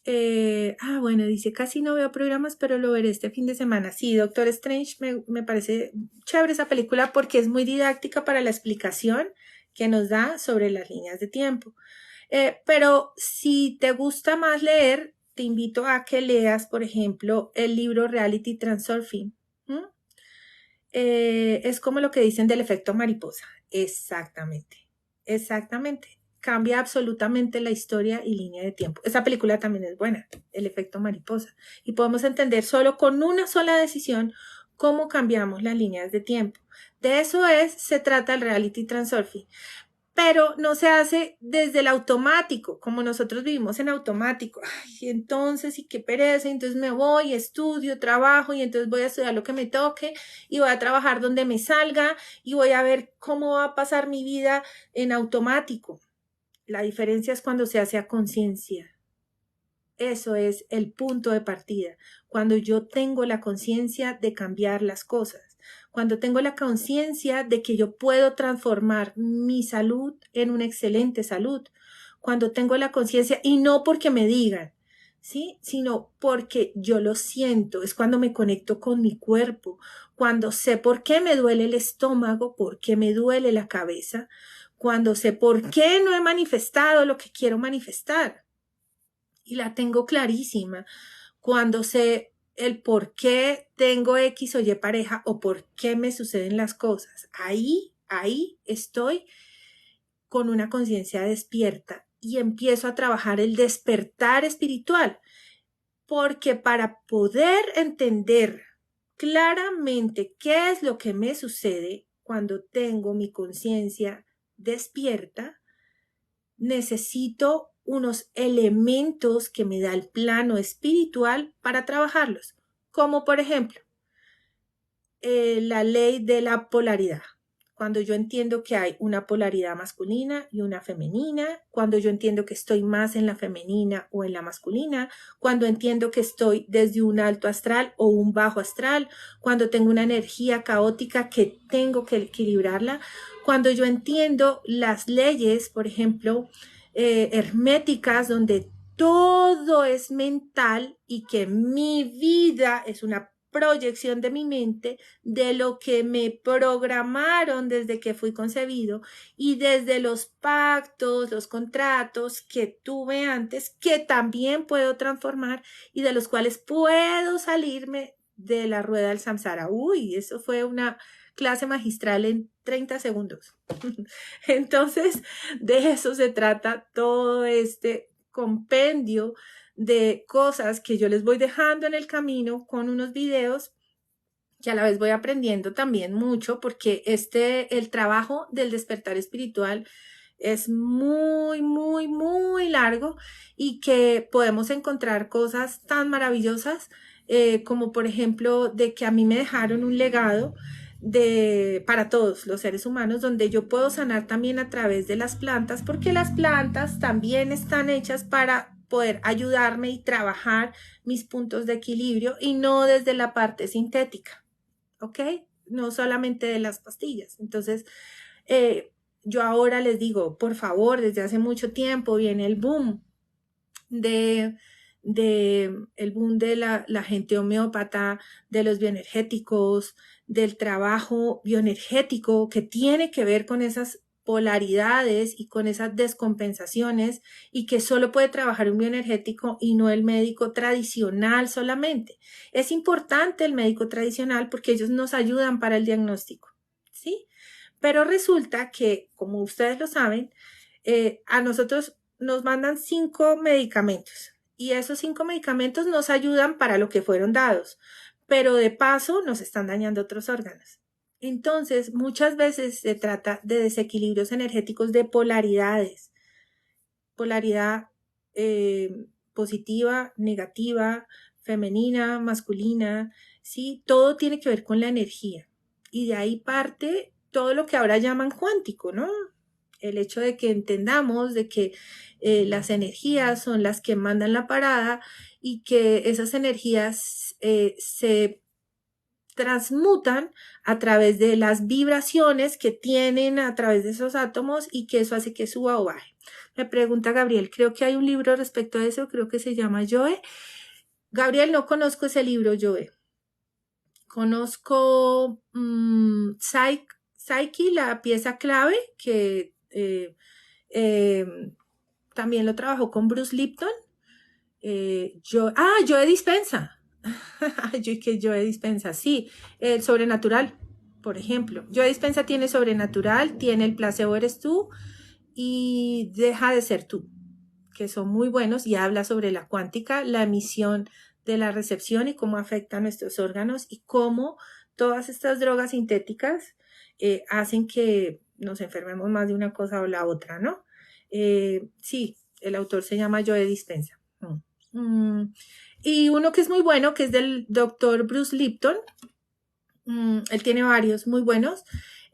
bueno, dice, casi no veo programas, pero lo veré este fin de semana. Sí, Doctor Strange, me parece chévere esa película porque es muy didáctica para la explicación que nos da sobre las líneas de tiempo. Pero si te gusta más leer, te invito a que leas, por ejemplo, el libro Reality Transurfing. Es como lo que dicen del efecto mariposa. Exactamente, exactamente. Cambia absolutamente la historia y línea de tiempo. Esa película también es buena, el efecto mariposa. Y podemos entender solo con una sola decisión cómo cambiamos las líneas de tiempo. De eso se trata el Reality Transurfing. Pero no se hace desde el automático, como nosotros vivimos en automático. Ay, entonces, y qué pereza, entonces me voy, estudio, trabajo, y entonces voy a estudiar lo que me toque, y voy a trabajar donde me salga, y voy a ver cómo va a pasar mi vida en automático. La diferencia es cuando se hace a conciencia. Eso es el punto de partida, cuando yo tengo la conciencia de cambiar las cosas, cuando tengo la conciencia de que yo puedo transformar mi salud en una excelente salud, cuando tengo la conciencia, y no porque me digan, ¿sí? Sino porque yo lo siento, es cuando me conecto con mi cuerpo, cuando sé por qué me duele el estómago, por qué me duele la cabeza, cuando sé por qué no he manifestado lo que quiero manifestar. Y la tengo clarísima cuando sé el por qué tengo X o Y pareja o por qué me suceden las cosas. Ahí estoy con una conciencia despierta y empiezo a trabajar el despertar espiritual. Porque para poder entender claramente qué es lo que me sucede cuando tengo mi conciencia despierta, necesito unos elementos que me da el plano espiritual para trabajarlos, como por ejemplo la ley de la polaridad. Cuando yo entiendo que hay una polaridad masculina y una femenina, cuando yo entiendo que estoy más en la femenina o en la masculina, cuando entiendo que estoy desde un alto astral o un bajo astral, cuando tengo una energía caótica que tengo que equilibrarla, cuando yo entiendo las leyes, por ejemplo, herméticas, donde todo es mental y que mi vida es una proyección de mi mente de lo que me programaron desde que fui concebido y desde los pactos, los contratos que tuve antes, que también puedo transformar y de los cuales puedo salirme de la rueda del samsara. Uy, eso fue una clase magistral en 30 segundos. Entonces, de eso se trata todo este compendio de cosas que yo les voy dejando en el camino con unos videos que a la vez voy aprendiendo también mucho porque el trabajo del despertar espiritual es muy, muy, muy largo y que podemos encontrar cosas tan maravillosas como por ejemplo de que a mí me dejaron un legado para todos los seres humanos, donde yo puedo sanar también a través de las plantas, porque las plantas también están hechas para poder ayudarme y trabajar mis puntos de equilibrio y no desde la parte sintética, ¿ok? No solamente de las pastillas. Entonces, yo ahora les digo, por favor, desde hace mucho tiempo viene el boom de la gente homeópata, de los bioenergéticos, del trabajo bioenergético que tiene que ver con esas polaridades y con esas descompensaciones y que solo puede trabajar un bioenergético y no el médico tradicional solamente. Es importante el médico tradicional porque ellos nos ayudan para el diagnóstico, ¿sí? Pero resulta que, como ustedes lo saben, a nosotros nos mandan 5 medicamentos y esos 5 medicamentos nos ayudan para lo que fueron dados, pero de paso nos están dañando otros órganos. Entonces, muchas veces se trata de desequilibrios energéticos de polaridades. Polaridad positiva, negativa, femenina, masculina, ¿sí? Todo tiene que ver con la energía. Y de ahí parte todo lo que ahora llaman cuántico, ¿no? El hecho de que entendamos de que las energías son las que mandan la parada y que esas energías se transmutan a través de las vibraciones que tienen a través de esos átomos y que eso hace que suba o baje. Me pregunta Gabriel, creo que hay un libro respecto a eso, creo que se llama Joe. Gabriel, no conozco ese libro, Joe. Conozco Psyche, la pieza clave, que también lo trabajó con Bruce Lipton. Joe Dispenza. Joe Dispenza, sí, el sobrenatural, por ejemplo. Joe Dispenza tiene sobrenatural, tiene el placebo eres tú y deja de ser tú, que son muy buenos y habla sobre la cuántica, la emisión de la recepción y cómo afecta a nuestros órganos y cómo todas estas drogas sintéticas hacen que nos enfermemos más de una cosa o la otra, ¿no? Sí, el autor se llama Joe Dispenza. Y uno que es muy bueno, que es del doctor Bruce Lipton. Él tiene varios muy buenos.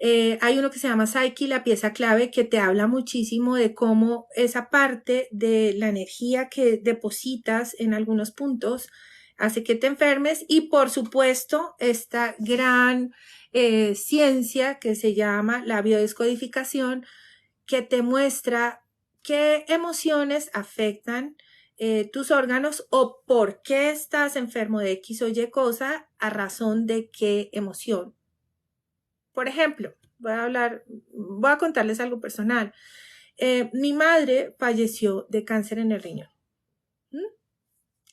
Hay uno que se llama Psyche, la pieza clave, que te habla muchísimo de cómo esa parte de la energía que depositas en algunos puntos hace que te enfermes. Y por supuesto, esta gran ciencia que se llama la biodescodificación, que te muestra qué emociones afectan tus órganos o por qué estás enfermo de X o Y cosa a razón de qué emoción. Por ejemplo, voy a contarles algo personal. Mi madre falleció de cáncer en el riñón.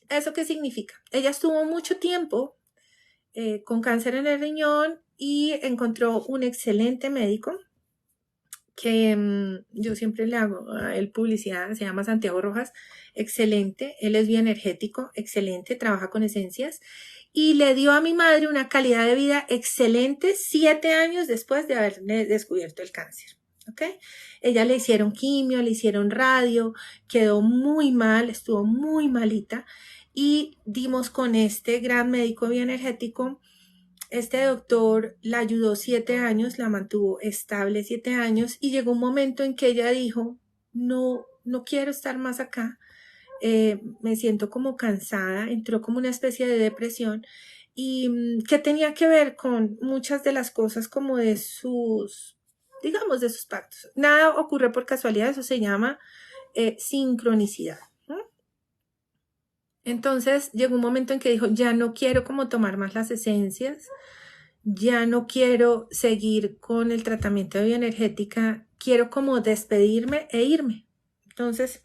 ¿Eso qué significa? Ella estuvo mucho tiempo con cáncer en el riñón y encontró un excelente médico que yo siempre le hago a él publicidad, se llama Santiago Rojas, excelente, él es bioenergético, excelente, trabaja con esencias y le dio a mi madre una calidad de vida excelente 7 años después de haberle descubierto el cáncer, ¿ok? Ella le hicieron quimio, le hicieron radio, quedó muy mal, estuvo muy malita y dimos con este gran médico bioenergético. Este doctor la ayudó 7 años, la mantuvo estable 7 años y llegó un momento en que ella dijo, no quiero estar más acá, me siento como cansada, entró como una especie de depresión y que tenía que ver con muchas de las cosas como de sus, digamos, de sus pactos. Nada ocurre por casualidad, eso se llama sincronicidad. Entonces llegó un momento en que dijo, ya no quiero como tomar más las esencias, ya no quiero seguir con el tratamiento de bioenergética, quiero como despedirme e irme. Entonces,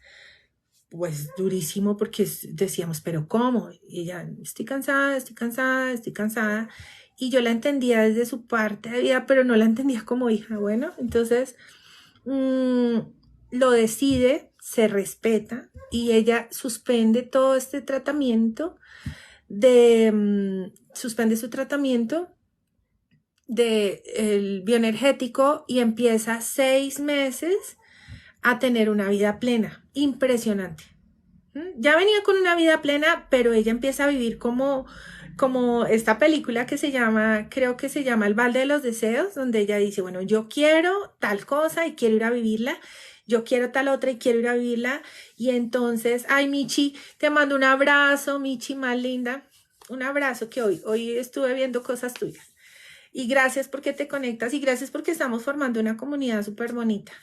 pues durísimo porque decíamos, pero ¿cómo? Y ella, estoy cansada. Y yo la entendía desde su parte de vida, pero no la entendía como hija. Bueno, entonces lo decide, se respeta y ella suspende todo este tratamiento suspende su tratamiento del bioenergético y empieza 6 meses a tener una vida plena, impresionante. Ya venía con una vida plena, pero ella empieza a vivir como esta película que se llama, creo que se llama El balde de los deseos, donde ella dice, bueno, yo quiero tal cosa y quiero ir a vivirla, yo quiero tal otra y quiero ir a vivirla, y entonces, ay, Michi, te mando un abrazo, Michi, más linda, un abrazo que hoy estuve viendo cosas tuyas. Y gracias porque te conectas y gracias porque estamos formando una comunidad súper bonita.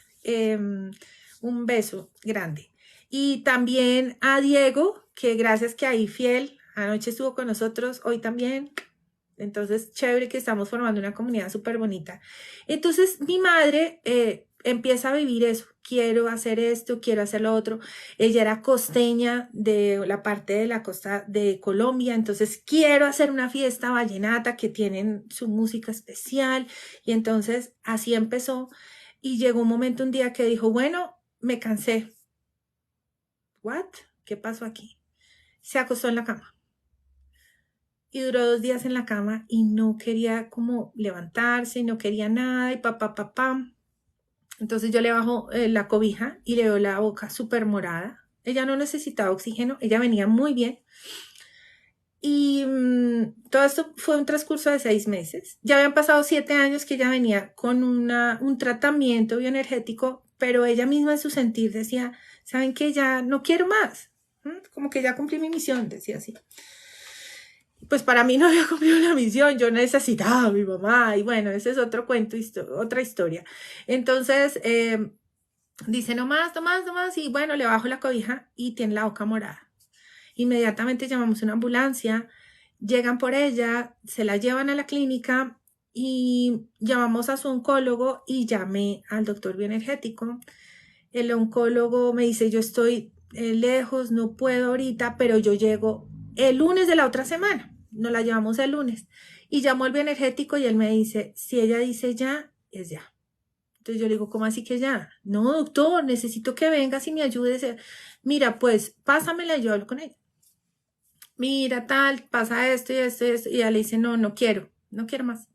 Un beso grande. Y también a Diego, que gracias que ahí fiel, anoche estuvo con nosotros, hoy también. Entonces, chévere que estamos formando una comunidad súper bonita. Entonces, mi madre empieza a vivir eso, quiero hacer esto, quiero hacer lo otro. Ella era costeña de la parte de la costa de Colombia, entonces quiero hacer una fiesta vallenata que tienen su música especial, y entonces así empezó, y llegó un momento un día que dijo, bueno, me cansé. ¿What? ¿Qué pasó aquí? Se acostó en la cama. Y duró 2 días en la cama y no quería como levantarse, y no quería nada, y papá. Entonces yo le bajo la cobija y le veo la boca súper morada. Ella no necesitaba oxígeno, ella venía muy bien. Y todo esto fue un transcurso de 6 meses. Ya habían pasado 7 años que ella venía con un tratamiento bioenergético, pero ella misma en su sentir decía, ¿saben qué? Ya no quiero más. Como que ya cumplí mi misión, decía así. Pues para mí no había cumplido la misión, yo necesitaba a mi mamá, y bueno, ese es otro cuento, otra historia. Entonces, dice, no más, y bueno, le bajo la cobija y tiene la boca morada. Inmediatamente llamamos una ambulancia, llegan por ella, se la llevan a la clínica y llamamos a su oncólogo y llamé al doctor bioenergético. El oncólogo me dice, yo estoy lejos, no puedo ahorita, pero yo llego el lunes de la otra semana. Nos la llevamos el lunes. Y llamó el bioenergético y él me dice, si ella dice ya, es ya. Entonces yo le digo, ¿cómo así que ya? No, doctor, necesito que vengas y me ayudes. Mira, pues, pásamela y yo hablo con ella. Mira, tal, pasa esto y esto y esto. Y ella le dice, no quiero más.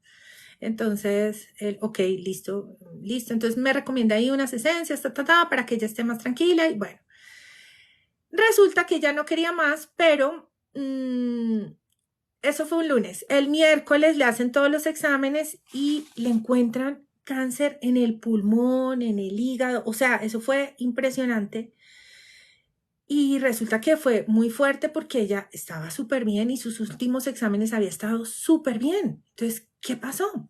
Entonces, él, ok, listo. Entonces me recomienda ahí unas esencias, para que ella esté más tranquila. Y bueno, resulta que ella no quería más, pero eso fue un lunes. El miércoles le hacen todos los exámenes y le encuentran cáncer en el pulmón, en el hígado. O sea, eso fue impresionante. Y resulta que fue muy fuerte porque ella estaba súper bien y sus últimos exámenes había estado súper bien. Entonces, ¿qué pasó?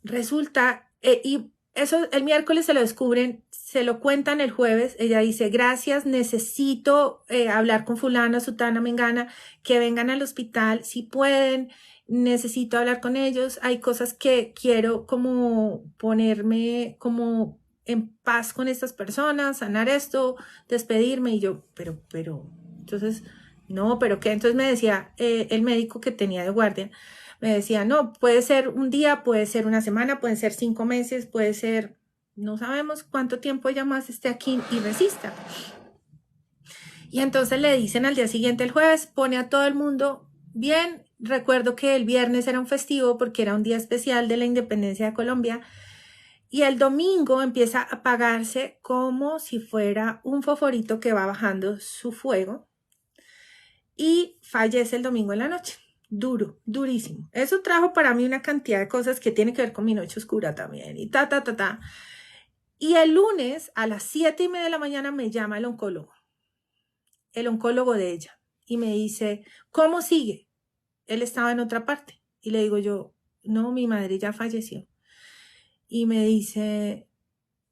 Resulta, y eso el miércoles se lo descubren, se lo cuentan el jueves. Ella dice, gracias, necesito hablar con fulana, sutana, mengana, que vengan al hospital si pueden, necesito hablar con ellos. Hay cosas que quiero como ponerme como en paz con estas personas, sanar esto, despedirme. Y yo, pero, entonces, no, pero ¿qué? Entonces me decía el médico que tenía de guardia, me decía, no, puede ser un día, puede ser una semana, pueden ser 5 meses, puede ser, no sabemos cuánto tiempo ella más esté aquí y resista. Y entonces le dicen al día siguiente, el jueves, pone a todo el mundo bien. Recuerdo que el viernes era un festivo porque era un día especial de la independencia de Colombia. Y el domingo empieza a apagarse como si fuera un fosforito que va bajando su fuego. Y fallece el domingo en la noche. Duro, durísimo. Eso trajo para mí una cantidad de cosas que tienen que ver con mi noche oscura también. Y Y el lunes a las 7:30 de la mañana me llama el oncólogo de ella. Y me dice, ¿cómo sigue? Él estaba en otra parte. Y le digo yo, no, mi madre ya falleció. Y me dice,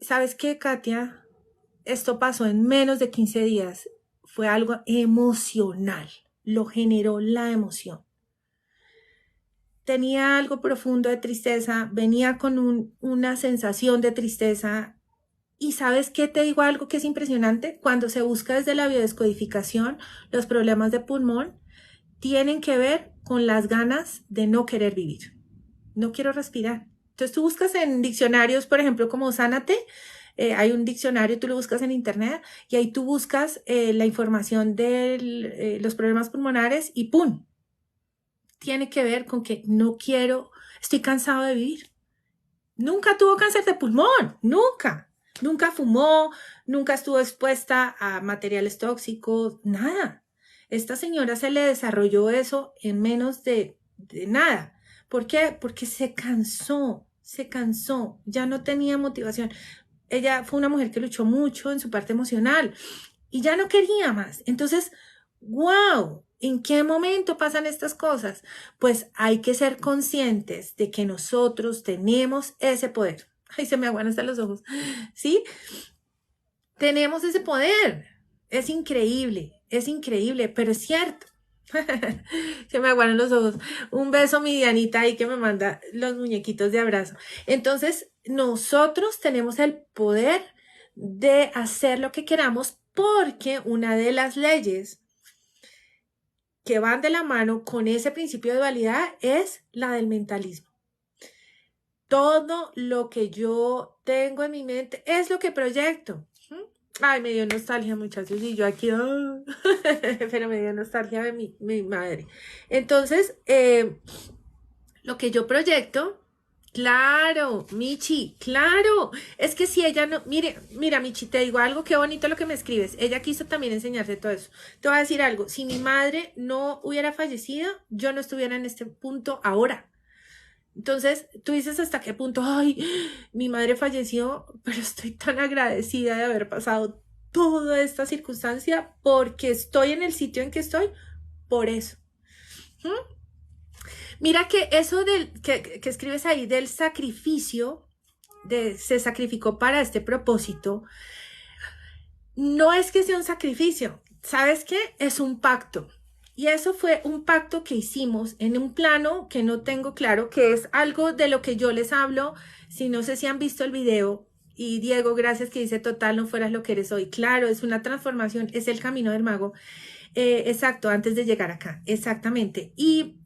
¿sabes qué, Katia? Esto pasó en menos de 15 días. Fue algo emocional. Lo generó la emoción. Tenía algo profundo de tristeza, venía con una sensación de tristeza. ¿Y sabes qué? Te digo algo que es impresionante. Cuando se busca desde la biodescodificación, los problemas de pulmón tienen que ver con las ganas de no querer vivir. No quiero respirar. Entonces tú buscas en diccionarios, por ejemplo, como Sánate. Hay un diccionario, tú lo buscas en internet y ahí tú buscas la información de los problemas pulmonares y ¡pum! Tiene que ver con que no quiero, estoy cansado de vivir. Nunca tuvo cáncer de pulmón, nunca. Nunca fumó, nunca estuvo expuesta a materiales tóxicos, nada. Esta señora se le desarrolló eso en menos de nada. ¿Por qué? Porque se cansó, ya no tenía motivación. Ella fue una mujer que luchó mucho en su parte emocional y ya no quería más. Entonces, wow, ¿en qué momento pasan estas cosas? Pues hay que ser conscientes de que nosotros tenemos ese poder. Ay, se me aguan hasta los ojos. ¿Sí? Tenemos ese poder. Es increíble, pero es cierto. Que me aguaron los ojos. Un beso, mi Dianita, ahí que me manda los muñequitos de abrazo. Entonces, nosotros tenemos el poder de hacer lo que queramos porque una de las leyes que van de la mano con ese principio de dualidad es la del mentalismo. Todo lo que yo tengo en mi mente es lo que proyecto. Ay, me dio nostalgia, muchachos, y yo aquí, pero me dio nostalgia de mi madre. Entonces, lo que yo proyecto, claro, Michi, claro, es que si ella no, mira, Michi, te digo algo, qué bonito lo que me escribes. Ella quiso también enseñarte todo eso. Te voy a decir algo, si mi madre no hubiera fallecido, yo no estuviera en este punto ahora. Entonces, tú dices hasta qué punto, ay, mi madre falleció, pero estoy tan agradecida de haber pasado toda esta circunstancia porque estoy en el sitio en que estoy, por eso. ¿Mm? Mira que eso que escribes ahí del sacrificio, se sacrificó para este propósito, no es que sea un sacrificio, ¿sabes qué? Es un pacto. Y eso fue un pacto que hicimos en un plano que no tengo claro, que es algo de lo que yo les hablo. Si no sé si han visto el video, y Diego, gracias, que dice, total, no fueras lo que eres hoy. Claro, es una transformación, es el camino del mago. Exacto, antes de llegar acá, exactamente. Y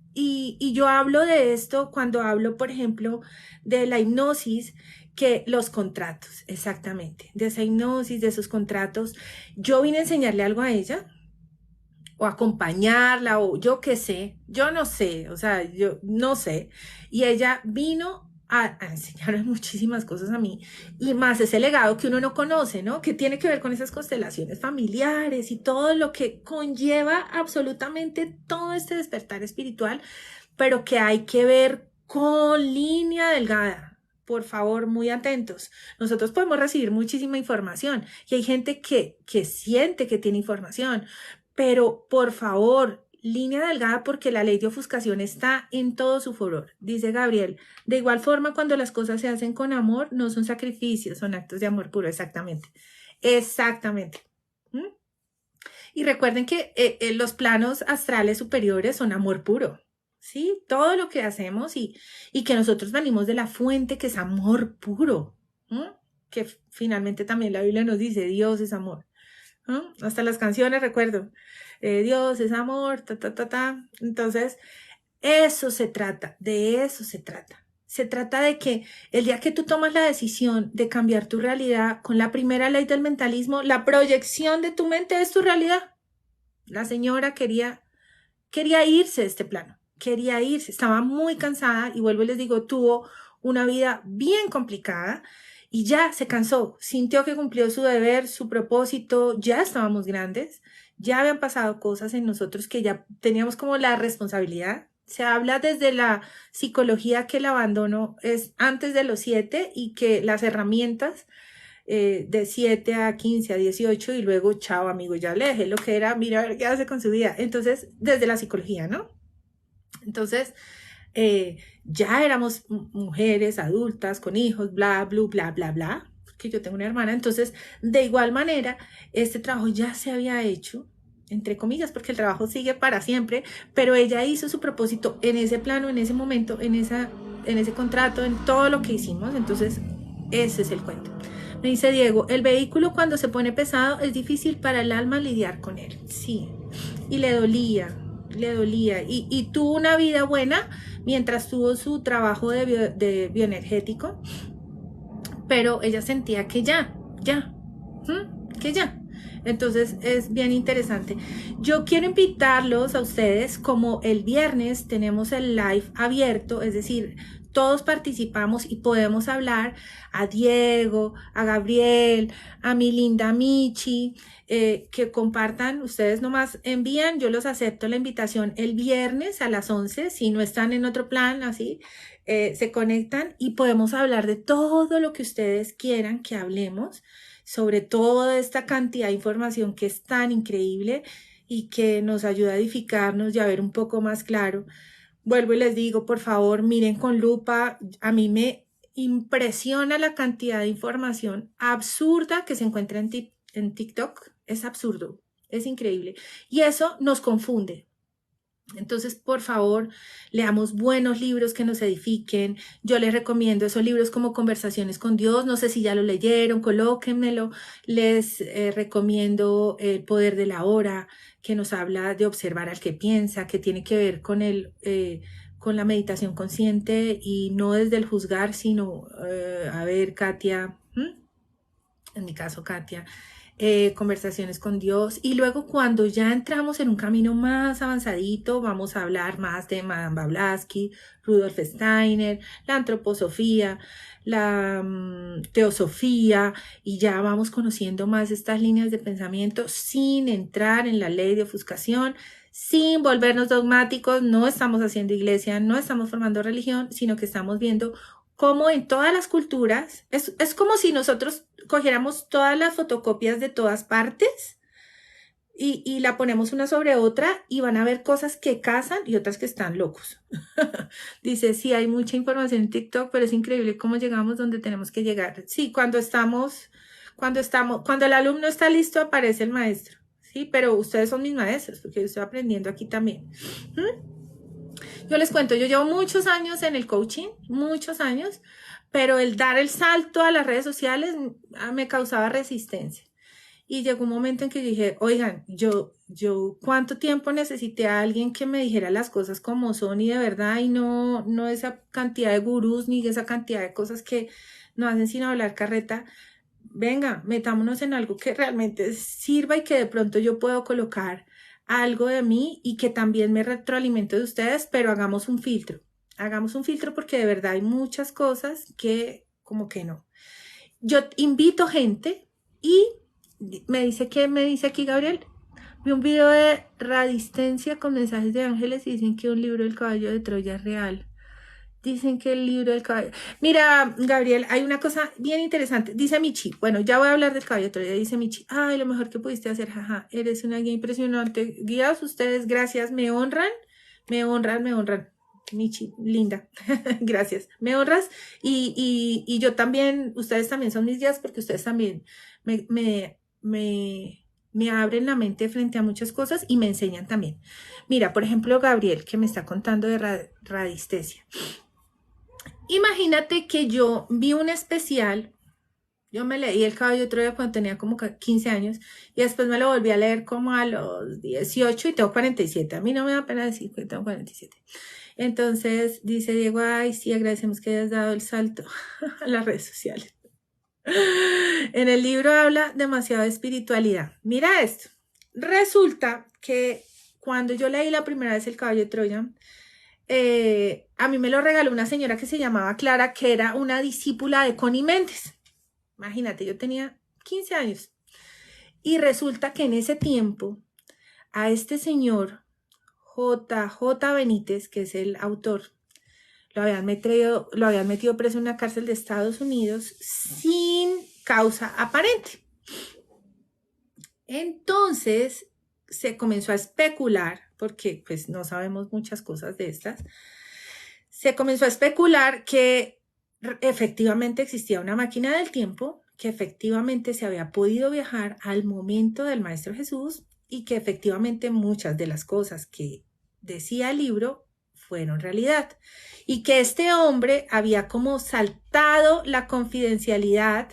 yo hablo de esto cuando hablo, por ejemplo, de la hipnosis, que los contratos, exactamente, de esa hipnosis, de esos contratos. Yo vine a enseñarle algo a ella, o acompañarla, o yo qué sé, yo no sé, o sea, yo no sé. Y ella vino a enseñarme muchísimas cosas a mí, y más ese legado que uno no conoce, ¿no? Que tiene que ver con esas constelaciones familiares y todo lo que conlleva absolutamente todo este despertar espiritual, pero que hay que ver con línea delgada. Por favor, muy atentos. Nosotros podemos recibir muchísima información y hay gente que siente que tiene información, pero por favor, línea delgada porque la ley de ofuscación está en todo su furor. Dice Gabriel, de igual forma cuando las cosas se hacen con amor, no son sacrificios, son actos de amor puro, exactamente. Exactamente. ¿Mm? Y recuerden que los planos astrales superiores son amor puro. ¿Sí? Todo lo que hacemos y que nosotros venimos de la fuente que es amor puro. ¿Mm? Que finalmente también la Biblia nos dice, Dios es amor. ¿No? Hasta las canciones recuerdo, Dios es amor, ta, ta, ta, ta. Entonces, eso se trata, de eso se trata. Se trata de que el día que tú tomas la decisión de cambiar tu realidad con la primera ley del mentalismo, la proyección de tu mente es tu realidad. La señora quería irse de este plano, quería irse, estaba muy cansada y vuelvo y les digo, tuvo una vida bien complicada y ya se cansó, sintió que cumplió su deber, su propósito, ya estábamos grandes, ya habían pasado cosas en nosotros que ya teníamos como la responsabilidad. Se habla desde la psicología que el abandono es antes de los 7 y que las herramientas de 7 a 15 a 18 y luego, chao amigo, ya le dejé lo que era, mira a ver qué hace con su vida. Entonces, desde la psicología, ¿no? Entonces, ya éramos mujeres adultas con hijos, bla, bla, bla, bla, porque yo tengo una hermana. Entonces, de igual manera, este trabajo ya se había hecho, entre comillas, porque el trabajo sigue para siempre, pero ella hizo su propósito en ese plano, en ese momento, en ese contrato, en todo lo que hicimos. Entonces, ese es el cuento. Me dice Diego, el vehículo cuando se pone pesado es difícil para el alma lidiar con él. Sí, y le dolía. Y tuvo una vida buena mientras tuvo su trabajo de bioenergético, pero ella sentía que que ya. Entonces es bien interesante. Yo quiero invitarlos a ustedes, como el viernes tenemos el live abierto, es decir, todos participamos y podemos hablar, a Diego, a Gabriel, a mi linda Michi, que compartan, ustedes nomás envían, yo los acepto la invitación el viernes a las 11, si no están en otro plan, así, se conectan y podemos hablar de todo lo que ustedes quieran que hablemos, sobre toda esta cantidad de información que es tan increíble y que nos ayuda a edificarnos y a ver un poco más claro. Vuelvo y les digo, por favor, miren con lupa. A mí me impresiona la cantidad de información absurda que se encuentra en TikTok. Es absurdo, es increíble. Y eso nos confunde. Entonces, por favor, leamos buenos libros que nos edifiquen. Yo les recomiendo esos libros como Conversaciones con Dios. No sé si ya lo leyeron, colóquenmelo. Les recomiendo El poder de la hora, que nos habla de observar al que piensa, que tiene que ver con la meditación consciente y no desde el juzgar, sino, a ver, Katia, en mi caso, Katia, conversaciones con Dios. Y luego cuando ya entramos en un camino más avanzadito, vamos a hablar más de Madame Blavatsky, Rudolf Steiner, la antroposofía, la teosofía, y ya vamos conociendo más estas líneas de pensamiento sin entrar en la ley de ofuscación, sin volvernos dogmáticos. No estamos haciendo iglesia, no estamos formando religión, sino que estamos viendo cómo en todas las culturas, es como si nosotros cogiéramos todas las fotocopias de todas partes y la ponemos una sobre otra y van a ver cosas que casan y otras que están locos. Dice, sí, hay mucha información en TikTok, pero es increíble cómo llegamos donde tenemos que llegar. Sí, cuando el alumno está listo, aparece el maestro. Sí, pero ustedes son mis maestros, porque yo estoy aprendiendo aquí también. Yo les cuento, yo llevo muchos años en el coaching, muchos años, pero el dar el salto a las redes sociales me causaba resistencia. Y llegó un momento en que dije, oigan, yo ¿cuánto tiempo necesité a alguien que me dijera las cosas como son y de verdad, y no esa cantidad de gurús ni esa cantidad de cosas que no hacen sino hablar carreta? Venga, metámonos en algo que realmente sirva y que de pronto yo puedo colocar algo de mí y que también me retroalimento de ustedes, pero hagamos un filtro. Hagamos un filtro porque de verdad hay muchas cosas que como que no. Yo invito gente y me dice aquí Gabriel. Vi un video de radiestencia con mensajes de ángeles y dicen que un libro del caballo de Troya es real. Dicen que el libro del caballo... Mira, Gabriel, hay una cosa bien interesante. Dice Michi, bueno, ya voy a hablar del caballo de Troya. Dice Michi, ay, lo mejor que pudiste hacer, jaja, eres una guía impresionante. Guías, ustedes, gracias, me honran. Michi, linda, gracias, me honras. Y yo también, ustedes también son mis guías porque ustedes también me abren la mente frente a muchas cosas y me enseñan también. Mira, por ejemplo, Gabriel, que me está contando de radiestesia. Imagínate que yo vi un especial, yo me leí El caballo de Troya cuando tenía como 15 años y después me lo volví a leer como a los 18 y tengo 47. A mí no me da pena decir que tengo 47. Entonces dice Diego, ay, sí, agradecemos que hayas dado el salto a las redes sociales. En el libro habla demasiado de espiritualidad. Mira esto. Resulta que cuando yo leí la primera vez El caballo de Troya, a mí me lo regaló una señora que se llamaba Clara, que era una discípula de Connie Méndez. Imagínate, yo tenía 15 años. Y resulta que en ese tiempo a este señor J. Benítez, que es el autor, lo habían metido preso en una cárcel de Estados Unidos sin causa aparente. Entonces se comenzó a especular, porque pues no sabemos muchas cosas de estas, se comenzó a especular que efectivamente existía una máquina del tiempo, que efectivamente se había podido viajar al momento del Maestro Jesús y que efectivamente muchas de las cosas que decía el libro fueron realidad y que este hombre había como saltado la confidencialidad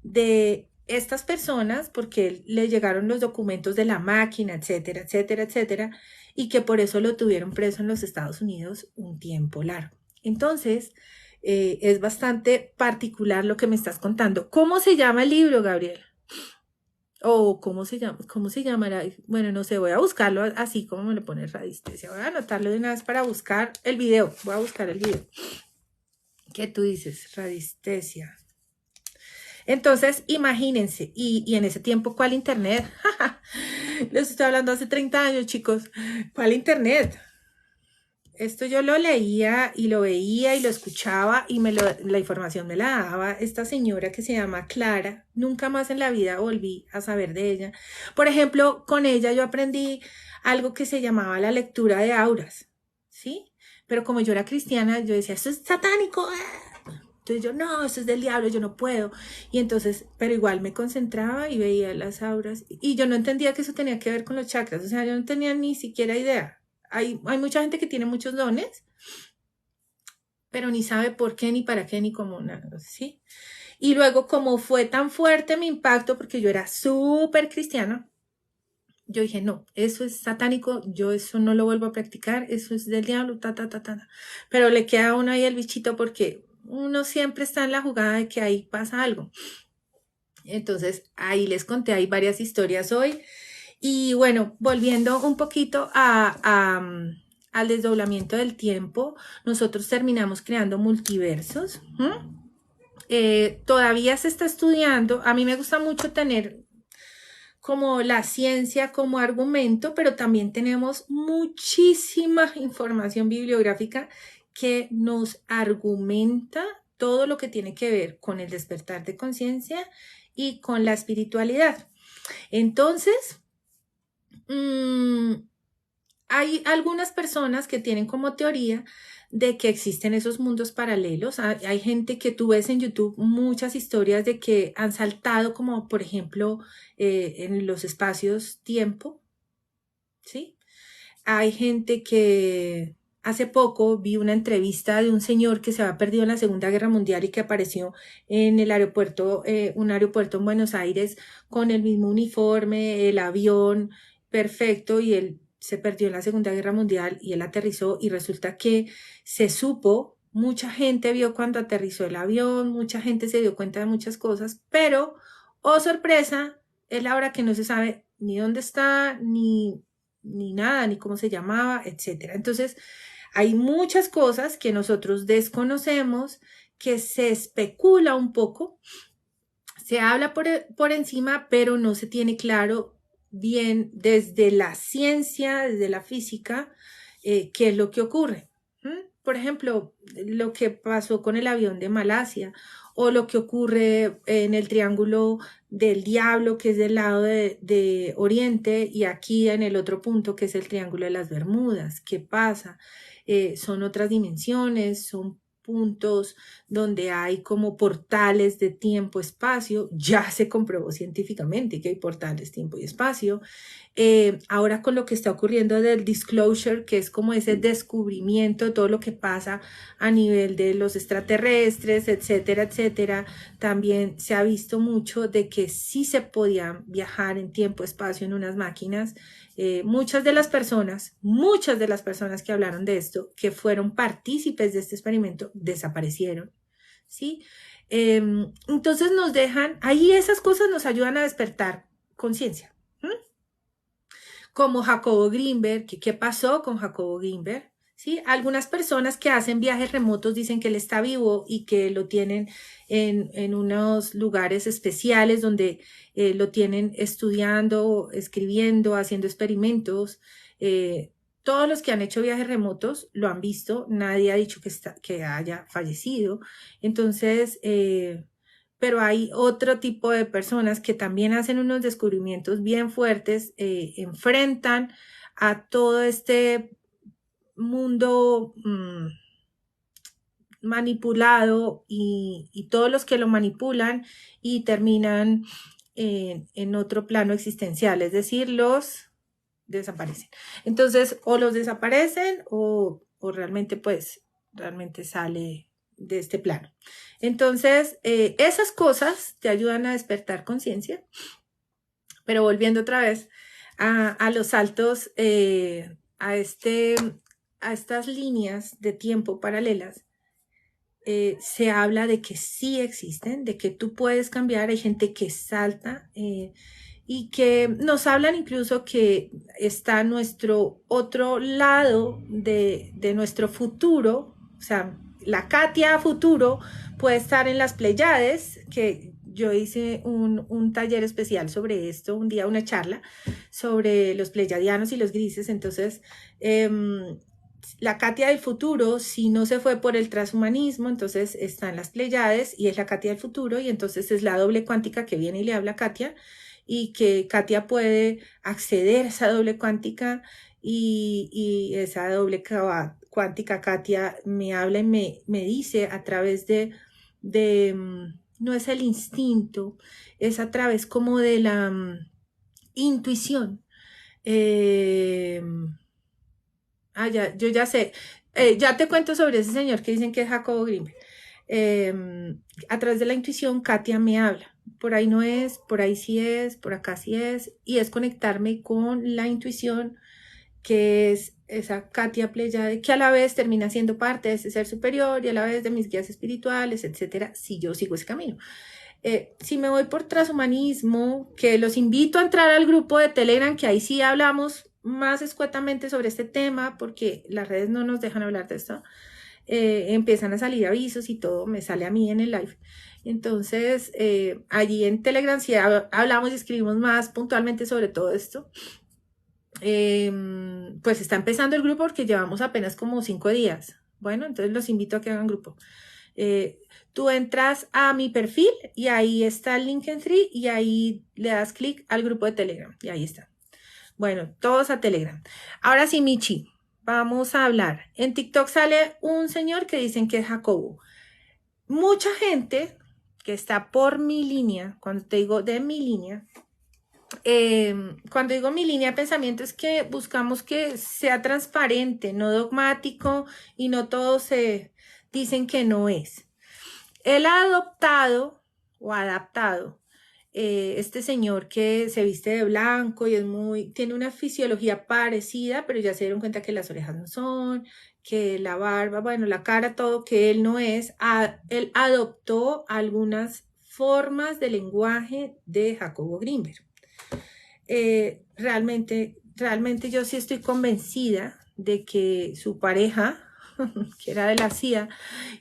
de estas personas porque le llegaron los documentos de la máquina, etcétera, etcétera, etcétera, y que por eso lo tuvieron preso en los Estados Unidos un tiempo largo. Entonces, es bastante particular lo que me estás contando. ¿Cómo se llama el libro, Gabriel? O ¿cómo se llamará? Bueno, no sé, voy a buscarlo así como me lo pone radiestesia. Voy a anotarlo de una vez para buscar el video. Voy a buscar el video. ¿Qué tú dices? Radiestesia. Entonces, imagínense, y en ese tiempo, ¿cuál internet? Les estoy hablando hace 30 años, chicos. ¿Cuál internet? Esto yo lo leía y lo veía y lo escuchaba y la información me la daba esta señora que se llama Clara. Nunca más en la vida volví a saber de ella. Por ejemplo, con ella yo aprendí algo que se llamaba la lectura de auras, ¿sí? Pero como yo era cristiana, yo decía, esto es satánico. Entonces yo, no, esto es del diablo, yo no puedo. Y entonces, pero igual me concentraba y veía las auras. Y yo no entendía que eso tenía que ver con los chakras. O sea, yo no tenía ni siquiera idea. hay mucha gente que tiene muchos dones, pero ni sabe por qué, ni para qué, ni cómo, nada, ¿sí? Y luego, como fue tan fuerte mi impacto, porque yo era súper cristiana, yo dije, no, eso es satánico, yo eso no lo vuelvo a practicar, eso es del diablo, ta, ta, ta, ta. Pero le queda a uno ahí el bichito porque uno siempre está en la jugada de que ahí pasa algo. Entonces, ahí les conté, hay varias historias hoy. Y bueno, volviendo un poquito al desdoblamiento del tiempo, nosotros terminamos creando multiversos. Todavía se está estudiando. A mí me gusta mucho tener como la ciencia como argumento, pero también tenemos muchísima información bibliográfica que nos argumenta todo lo que tiene que ver con el despertar de conciencia y con la espiritualidad. Entonces, hay algunas personas que tienen como teoría de que existen esos mundos paralelos. Hay gente que tú ves en YouTube muchas historias de que han saltado como, por ejemplo, en los espacios tiempo, ¿sí? Hay gente que hace poco vi una entrevista de un señor que se había perdido en la Segunda Guerra Mundial y que apareció en el aeropuerto, un aeropuerto en Buenos Aires con el mismo uniforme, el avión perfecto, y él se perdió en la Segunda Guerra Mundial y él aterrizó y resulta que se supo, mucha gente vio cuando aterrizó el avión, mucha gente se dio cuenta de muchas cosas, pero, oh sorpresa, es la hora que no se sabe ni dónde está, ni nada, ni cómo se llamaba, etcétera. Entonces, hay muchas cosas que nosotros desconocemos, que se especula un poco, se habla por encima, pero no se tiene claro bien desde la ciencia, desde la física, qué es lo que ocurre. Por ejemplo, lo que pasó con el avión de Malasia o lo que ocurre en el Triángulo del Diablo, que es del lado de Oriente, y aquí en el otro punto, que es el Triángulo de las Bermudas. ¿Qué pasa? Son otras dimensiones, son puntos donde hay como portales de tiempo-espacio. Ya se comprobó científicamente que hay portales tiempo y espacio. Ahora con lo que está ocurriendo del disclosure, que es como ese descubrimiento de todo lo que pasa a nivel de los extraterrestres, etcétera, etcétera, también se ha visto mucho de que sí se podía viajar en tiempo-espacio en unas máquinas. Muchas de las personas que hablaron de esto, que fueron partícipes de este experimento, desaparecieron, ¿sí? Entonces nos dejan, ahí esas cosas nos ayudan a despertar conciencia. Como Jacobo Greenberg, ¿qué pasó con Jacobo Greenberg? ¿Sí? Algunas personas que hacen viajes remotos dicen que él está vivo y que lo tienen en unos lugares especiales donde lo tienen estudiando, escribiendo, haciendo experimentos. Todos los que han hecho viajes remotos lo han visto, nadie ha dicho que haya fallecido. Entonces, pero hay otro tipo de personas que también hacen unos descubrimientos bien fuertes, enfrentan a todo este mundo manipulado y todos los que lo manipulan y terminan en otro plano existencial, es decir, los desaparecen. Entonces, o los desaparecen o realmente, pues, realmente sale de este plano. Entonces, esas cosas te ayudan a despertar conciencia, pero volviendo otra vez a los saltos, a estas líneas de tiempo paralelas, se habla de que sí existen, de que tú puedes cambiar, hay gente que salta y que nos hablan incluso que está nuestro otro lado de nuestro futuro, o sea, la Katia futuro puede estar en las Pléyades, que yo hice un taller especial sobre esto, un día una charla sobre los pleyadianos y los grises. Entonces, la Katia del futuro, si no se fue por el transhumanismo, entonces está en las Pléyades y es la Katia del futuro, y entonces es la doble cuántica que viene y le habla a Katia, y que Katia puede acceder a esa doble cuántica, y esa doble cuántica Katia me habla y me dice a través de no es el instinto, es a través como de la intuición. Yo ya sé. Ya te cuento sobre ese señor que dicen que es Jacobo Grimberg. A través de la intuición, Katia me habla. Por ahí no es, por ahí sí es, por acá sí es. Y es conectarme con la intuición, que es esa Katia Pleiade, que a la vez termina siendo parte de ese ser superior y a la vez de mis guías espirituales, etcétera, si yo sigo ese camino. Si me voy por transhumanismo, que los invito a entrar al grupo de Telegram, que ahí sí hablamos más escuetamente sobre este tema, porque las redes no nos dejan hablar de esto. Empiezan a salir avisos y todo, me sale a mí en el live. Entonces, allí en Telegram sí hablamos y escribimos más puntualmente sobre todo esto. Pues está empezando el grupo porque llevamos apenas como 5 días. Bueno, entonces los invito a que hagan grupo. Tú entras a mi perfil y ahí está el Linktree y ahí le das clic al grupo de Telegram y ahí está. Bueno, todos a Telegram. Ahora sí, Michi, vamos a hablar. En TikTok sale un señor que dicen que es Jacobo. Mucha gente que está por mi línea, cuando te digo de mi línea, cuando digo mi línea de pensamiento es que buscamos que sea transparente, no dogmático y no todos se dicen que no es. Él ha adoptado o adaptado este señor que se viste de blanco y tiene una fisiología parecida, pero ya se dieron cuenta que las orejas no son, que la barba, bueno, la cara, todo, que él no es. Él adoptó algunas formas de lenguaje de Jacobo Grimberg. Realmente yo sí estoy convencida de que su pareja, que era de la CIA,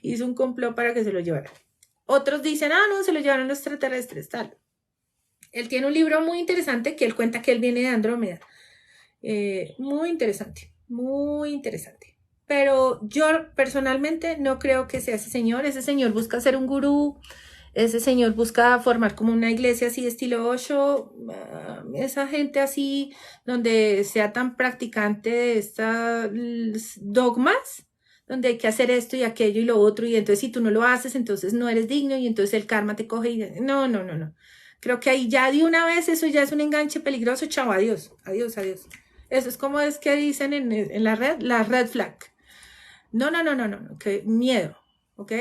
hizo un complot para que se lo llevaran. Otros dicen, no, se lo llevaron los extraterrestres, tal. Él tiene un libro muy interesante que él cuenta que él viene de Andrómeda. Muy interesante, muy interesante. Pero yo personalmente no creo que sea ese señor. Ese señor busca ser un gurú. Ese señor busca formar como una iglesia así estilo Osho, esa gente así donde sea tan practicante de estas dogmas, donde hay que hacer esto y aquello y lo otro, y entonces si tú no lo haces, entonces no eres digno y entonces el karma te coge y no. Creo que ahí ya de una vez eso ya es un enganche peligroso, chao, adiós. Eso es como es que dicen en la red flag. No, que miedo, ¿ok?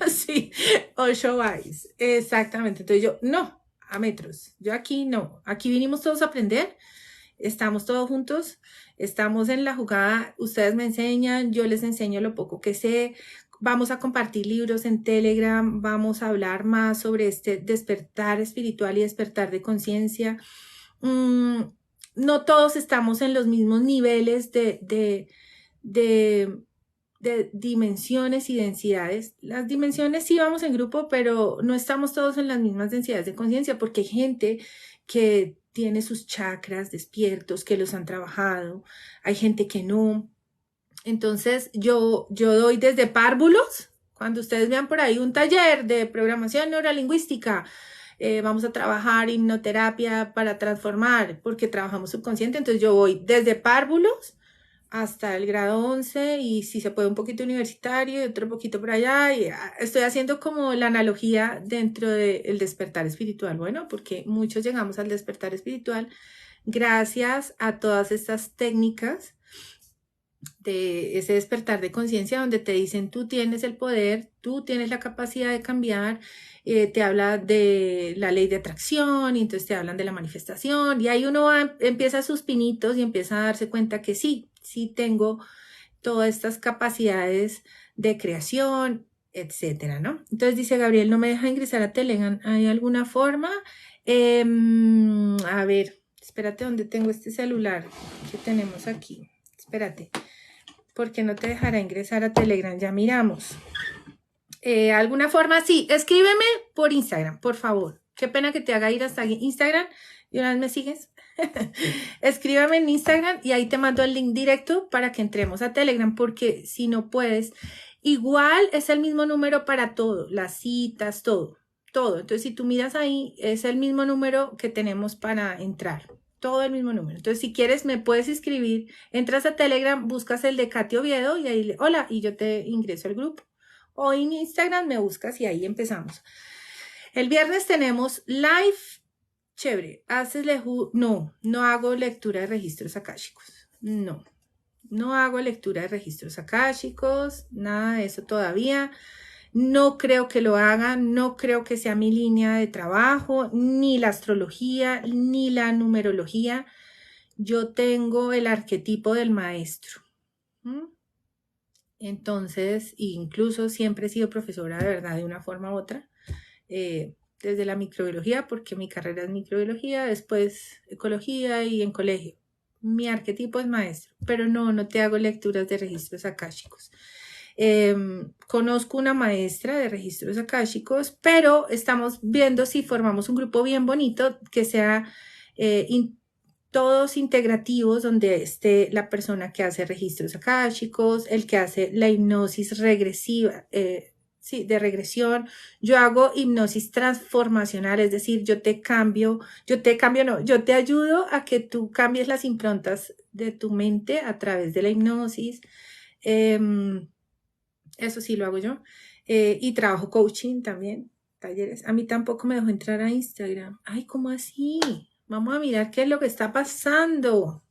Sí, Osho Eyes, exactamente. Entonces yo, no, a metros. Yo aquí no. Aquí vinimos todos a aprender. Estamos todos juntos. Estamos en la jugada. Ustedes me enseñan, yo les enseño lo poco que sé. Vamos a compartir libros en Telegram. Vamos a hablar más sobre este despertar espiritual y despertar de conciencia. No todos estamos en los mismos niveles de dimensiones y densidades. Las dimensiones sí vamos en grupo, pero no estamos todos en las mismas densidades de conciencia porque hay gente que tiene sus chakras despiertos, que los han trabajado, hay gente que no. Entonces yo doy desde párvulos, cuando ustedes vean por ahí un taller de programación neurolingüística, vamos a trabajar hipnoterapia para transformar, porque trabajamos subconsciente, entonces yo voy desde párvulos hasta el grado 11 y si se puede un poquito universitario y otro poquito por allá y estoy haciendo como la analogía dentro del despertar espiritual, bueno, porque muchos llegamos al despertar espiritual gracias a todas estas técnicas de ese despertar de conciencia donde te dicen tú tienes el poder, tú tienes la capacidad de cambiar, te habla de la ley de atracción y entonces te hablan de la manifestación y ahí uno empieza sus pinitos y empieza a darse cuenta que sí tengo todas estas capacidades de creación, etcétera, ¿no? Entonces dice Gabriel, no me deja ingresar a Telegram, ¿hay alguna forma? A ver, espérate, ¿dónde tengo este celular que tenemos aquí? Espérate, porque no te dejará ingresar a Telegram, ya miramos. ¿Alguna forma? Sí, escríbeme por Instagram, por favor. Qué pena que te haga ir hasta Instagram y una vez me sigues. Escríbame en Instagram y ahí te mando el link directo para que entremos a Telegram, porque si no puedes, igual es el mismo número para todo, las citas, todo. Entonces, si tú miras ahí, es el mismo número que tenemos para entrar. Todo el mismo número. Entonces, si quieres, me puedes escribir. Entras a Telegram, buscas el de Katy Oviedo y ahí, hola, y yo te ingreso al grupo. O en Instagram me buscas y ahí empezamos. El viernes tenemos live. Chévere. ¿Haces no hago lectura de registros akáshicos. No. No hago lectura de registros akáshicos, nada de eso todavía. No creo que lo haga, no creo que sea mi línea de trabajo, ni la astrología, ni la numerología. Yo tengo el arquetipo del maestro. Entonces, incluso siempre he sido profesora de verdad de una forma u otra, desde la microbiología, porque mi carrera es microbiología, después ecología y en colegio. Mi arquetipo es maestro, pero no te hago lecturas de registros akáshicos. Conozco una maestra de registros akáshicos, pero estamos viendo si formamos un grupo bien bonito que sea todos integrativos, donde esté la persona que hace registros akáshicos, el que hace la hipnosis regresiva, de regresión. Yo hago hipnosis transformacional, es decir, yo te ayudo a que tú cambies las improntas de tu mente a través de la hipnosis. Eso sí lo hago yo. Y trabajo coaching también, talleres. A mí tampoco me dejó entrar a Instagram. Ay, ¿cómo así? Vamos a mirar qué es lo que está pasando.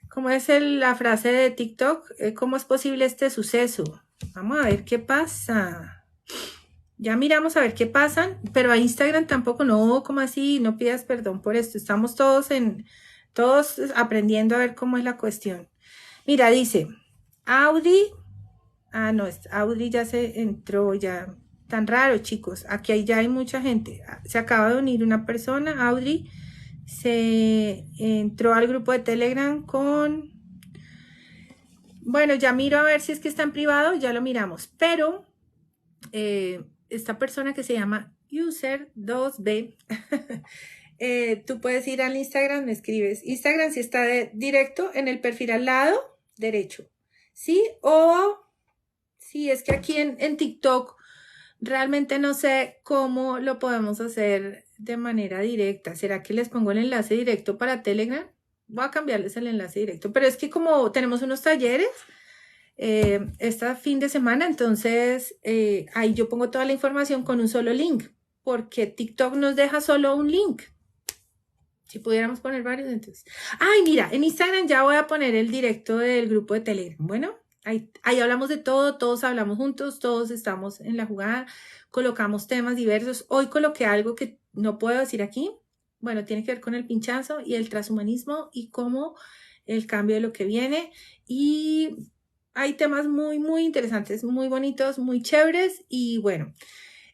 ¿Cómo es la frase de TikTok? ¿Cómo es posible este suceso? Vamos a ver qué pasa. Ya miramos a ver qué pasa, pero a Instagram tampoco. No, ¿cómo así? No pidas perdón por esto. Estamos todos aprendiendo a ver cómo es la cuestión. Mira, dice, Audi. Ah, no, Audi ya se entró, ya. Tan raro, chicos. Aquí ya hay mucha gente. Se acaba de unir una persona, Audi. Se entró al grupo de Telegram con... Bueno, ya miro a ver si es que está en privado, ya lo miramos. Pero esta persona que se llama User2B, tú puedes ir al Instagram, me escribes. Instagram si está directo en el perfil al lado derecho. ¿Sí? O sí, es que aquí en TikTok realmente no sé cómo lo podemos hacer de manera directa. ¿Será que les pongo el enlace directo para Telegram? Voy a cambiarles el enlace directo. Pero es que como tenemos unos talleres este fin de semana, entonces ahí yo pongo toda la información con un solo link. Porque TikTok nos deja solo un link. Si pudiéramos poner varios, entonces. Ay, mira, en Instagram ya voy a poner el directo del grupo de Telegram. Bueno. Ahí hablamos de todo, todos hablamos juntos, todos estamos en la jugada, colocamos temas diversos. Hoy coloqué algo que no puedo decir aquí. Bueno, tiene que ver con el pinchazo y el transhumanismo y cómo el cambio de lo que viene. Y hay temas muy, muy interesantes, muy bonitos, muy chéveres. Y bueno,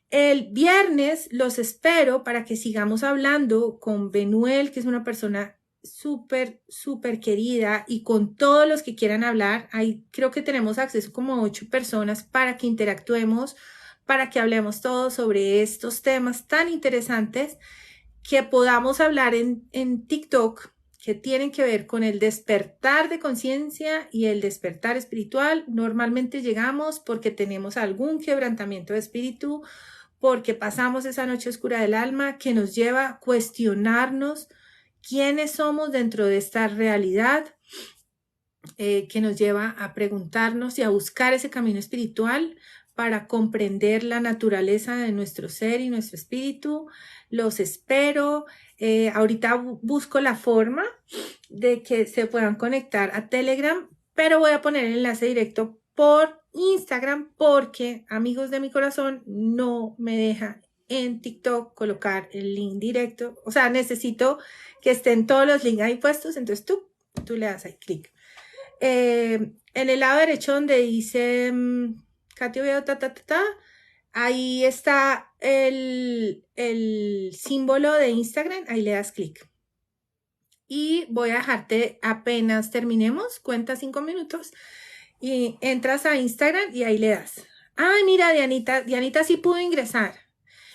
el viernes los espero para que sigamos hablando con Benuel, que es una persona súper, súper querida, y con todos los que quieran hablar. Ahí creo que tenemos acceso como a 8 personas para que interactuemos, para que hablemos todos sobre estos temas tan interesantes que podamos hablar en TikTok, que tienen que ver con el despertar de conciencia y el despertar espiritual. Normalmente llegamos porque tenemos algún quebrantamiento de espíritu, porque pasamos esa noche oscura del alma que nos lleva a cuestionarnos quiénes somos dentro de esta realidad, que nos lleva a preguntarnos y a buscar ese camino espiritual para comprender la naturaleza de nuestro ser y nuestro espíritu. Los espero. Ahorita busco la forma de que se puedan conectar a Telegram, pero voy a poner el enlace directo por Instagram porque, amigos de mi corazón, no me deja en TikTok colocar el link directo. O sea, necesito que estén todos los links ahí puestos, entonces tú le das ahí clic. En el lado derecho donde dice Katy Oviedo, ahí está el símbolo de Instagram, ahí le das clic. Y voy a dejarte, apenas terminemos, cuenta 5 minutos, y entras a Instagram y ahí le das. Ay, mira, Dianita sí pudo ingresar.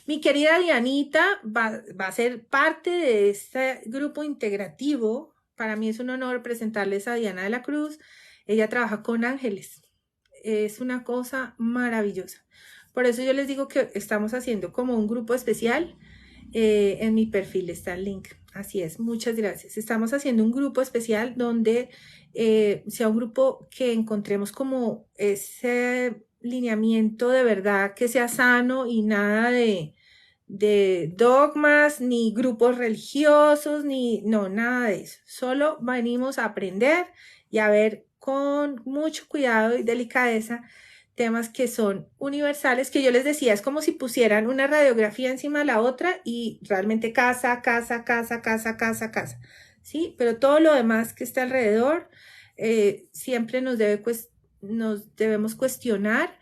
Mi querida Dianita va a ser parte de este grupo integrativo. Para mí es un honor presentarles a Diana de la Cruz. Ella trabaja con ángeles. Es una cosa maravillosa. Por eso yo les digo que estamos haciendo como un grupo especial. En mi perfil está el link. Así es, muchas gracias. Estamos haciendo un grupo especial donde sea un grupo que encontremos como ese lineamiento de verdad, que sea sano y nada de de dogmas, ni grupos religiosos, no, nada de eso. Solo venimos a aprender y a ver con mucho cuidado y delicadeza temas que son universales, que yo les decía, es como si pusieran una radiografía encima de la otra y realmente casa, ¿sí? Pero todo lo demás que está alrededor siempre nos debemos cuestionar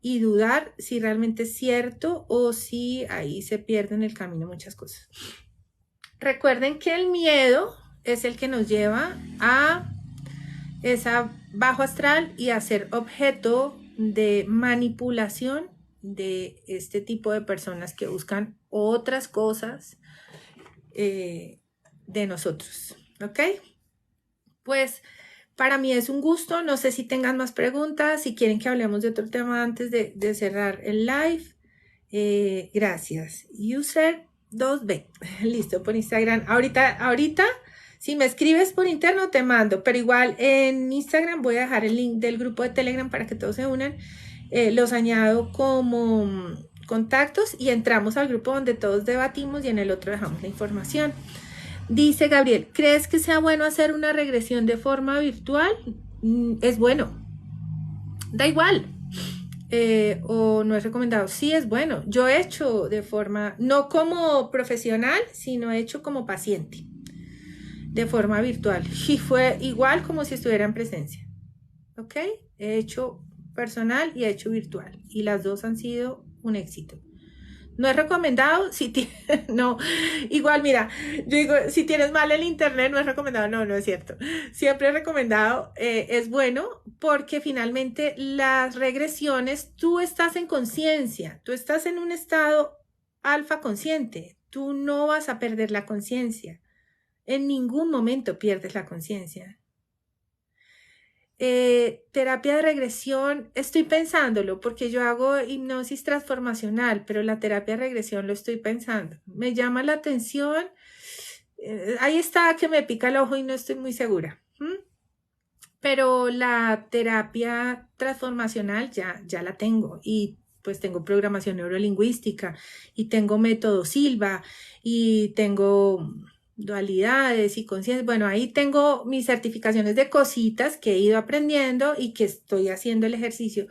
y dudar si realmente es cierto o si ahí se pierden en el camino muchas cosas. Recuerden que el miedo es el que nos lleva a esa bajo astral y a ser objeto de manipulación de este tipo de personas que buscan otras cosas de nosotros. ¿Ok? Pues para mí es un gusto. No sé si tengan más preguntas, si quieren que hablemos de otro tema antes de cerrar el live. Gracias. User 2B. Listo, por Instagram. Ahorita, si me escribes por interno, te mando. Pero igual en Instagram voy a dejar el link del grupo de Telegram para que todos se unan. Los añado como contactos y entramos al grupo donde todos debatimos y en el otro dejamos la información. Dice Gabriel, ¿crees que sea bueno hacer una regresión de forma virtual? Es bueno. Da igual. O no es recomendado. Sí, es bueno. Yo he hecho de forma, no como profesional, sino he hecho como paciente, de forma virtual. Y fue igual como si estuviera en presencia. ¿Ok? He hecho personal y he hecho virtual. Y las dos han sido un éxito. No es recomendado si no, igual mira, yo digo, si tienes mal el internet no es recomendado, no es cierto. Siempre es recomendado, es bueno porque finalmente las regresiones, tú estás en conciencia, tú estás en un estado alfa consciente, tú no vas a perder la conciencia, en ningún momento pierdes la conciencia. Terapia de regresión, estoy pensándolo porque yo hago hipnosis transformacional, pero la terapia de regresión lo estoy pensando. Me llama la atención. Ahí está que me pica el ojo y no estoy muy segura. Pero la terapia transformacional ya la tengo y pues tengo programación neurolingüística y tengo método Silva y tengo dualidades y conciencia. Bueno, ahí tengo mis certificaciones de cositas que he ido aprendiendo y que estoy haciendo el ejercicio.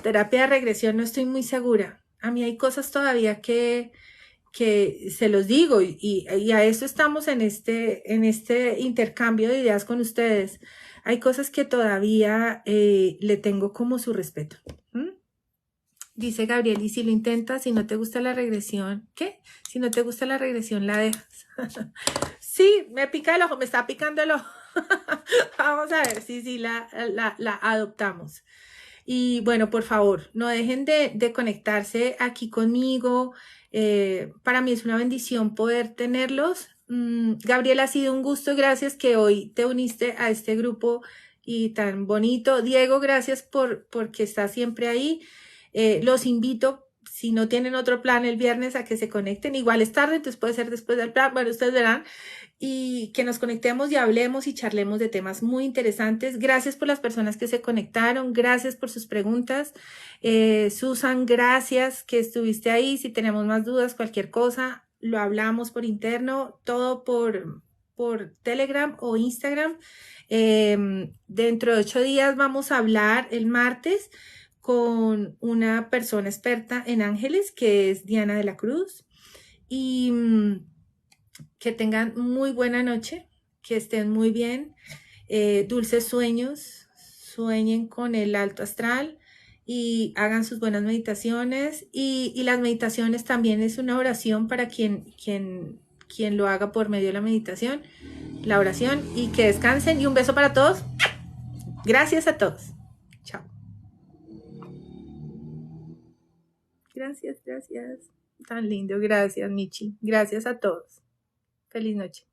Terapia de regresión no estoy muy segura. A mí hay cosas todavía que se los digo y a eso estamos en este intercambio de ideas con ustedes. Hay cosas que todavía le tengo como su respeto. Dice Gabriel, y si lo intentas, si no te gusta la regresión, ¿qué? Si no te gusta la regresión, la dejas. Sí, me pica el ojo, me está picando el ojo. Vamos a ver si la adoptamos. Y bueno, por favor, no dejen de conectarse aquí conmigo. Para mí es una bendición poder tenerlos. Gabriel, ha sido un gusto. Gracias que hoy te uniste a este grupo y tan bonito. Diego, gracias porque estás siempre ahí. Los invito, si no tienen otro plan el viernes, a que se conecten. Igual es tarde, entonces puede ser después del plan. Bueno, ustedes verán. Y que nos conectemos y hablemos y charlemos de temas muy interesantes. Gracias por las personas que se conectaron. Gracias por sus preguntas. Susan, gracias que estuviste ahí. Si tenemos más dudas, cualquier cosa, lo hablamos por interno, todo por Telegram o Instagram. Dentro de 8 días vamos a hablar el martes con una persona experta en ángeles, que es Diana de la Cruz. Y que tengan muy buena noche, que estén muy bien, dulces sueños, sueñen con el alto astral y hagan sus buenas meditaciones. Y las meditaciones también es una oración para quien lo haga por medio de la meditación, la oración, y que descansen. Y un beso para todos. Gracias a todos. Chao. Gracias. Tan lindo. Gracias, Michi. Gracias a todos. Feliz noche.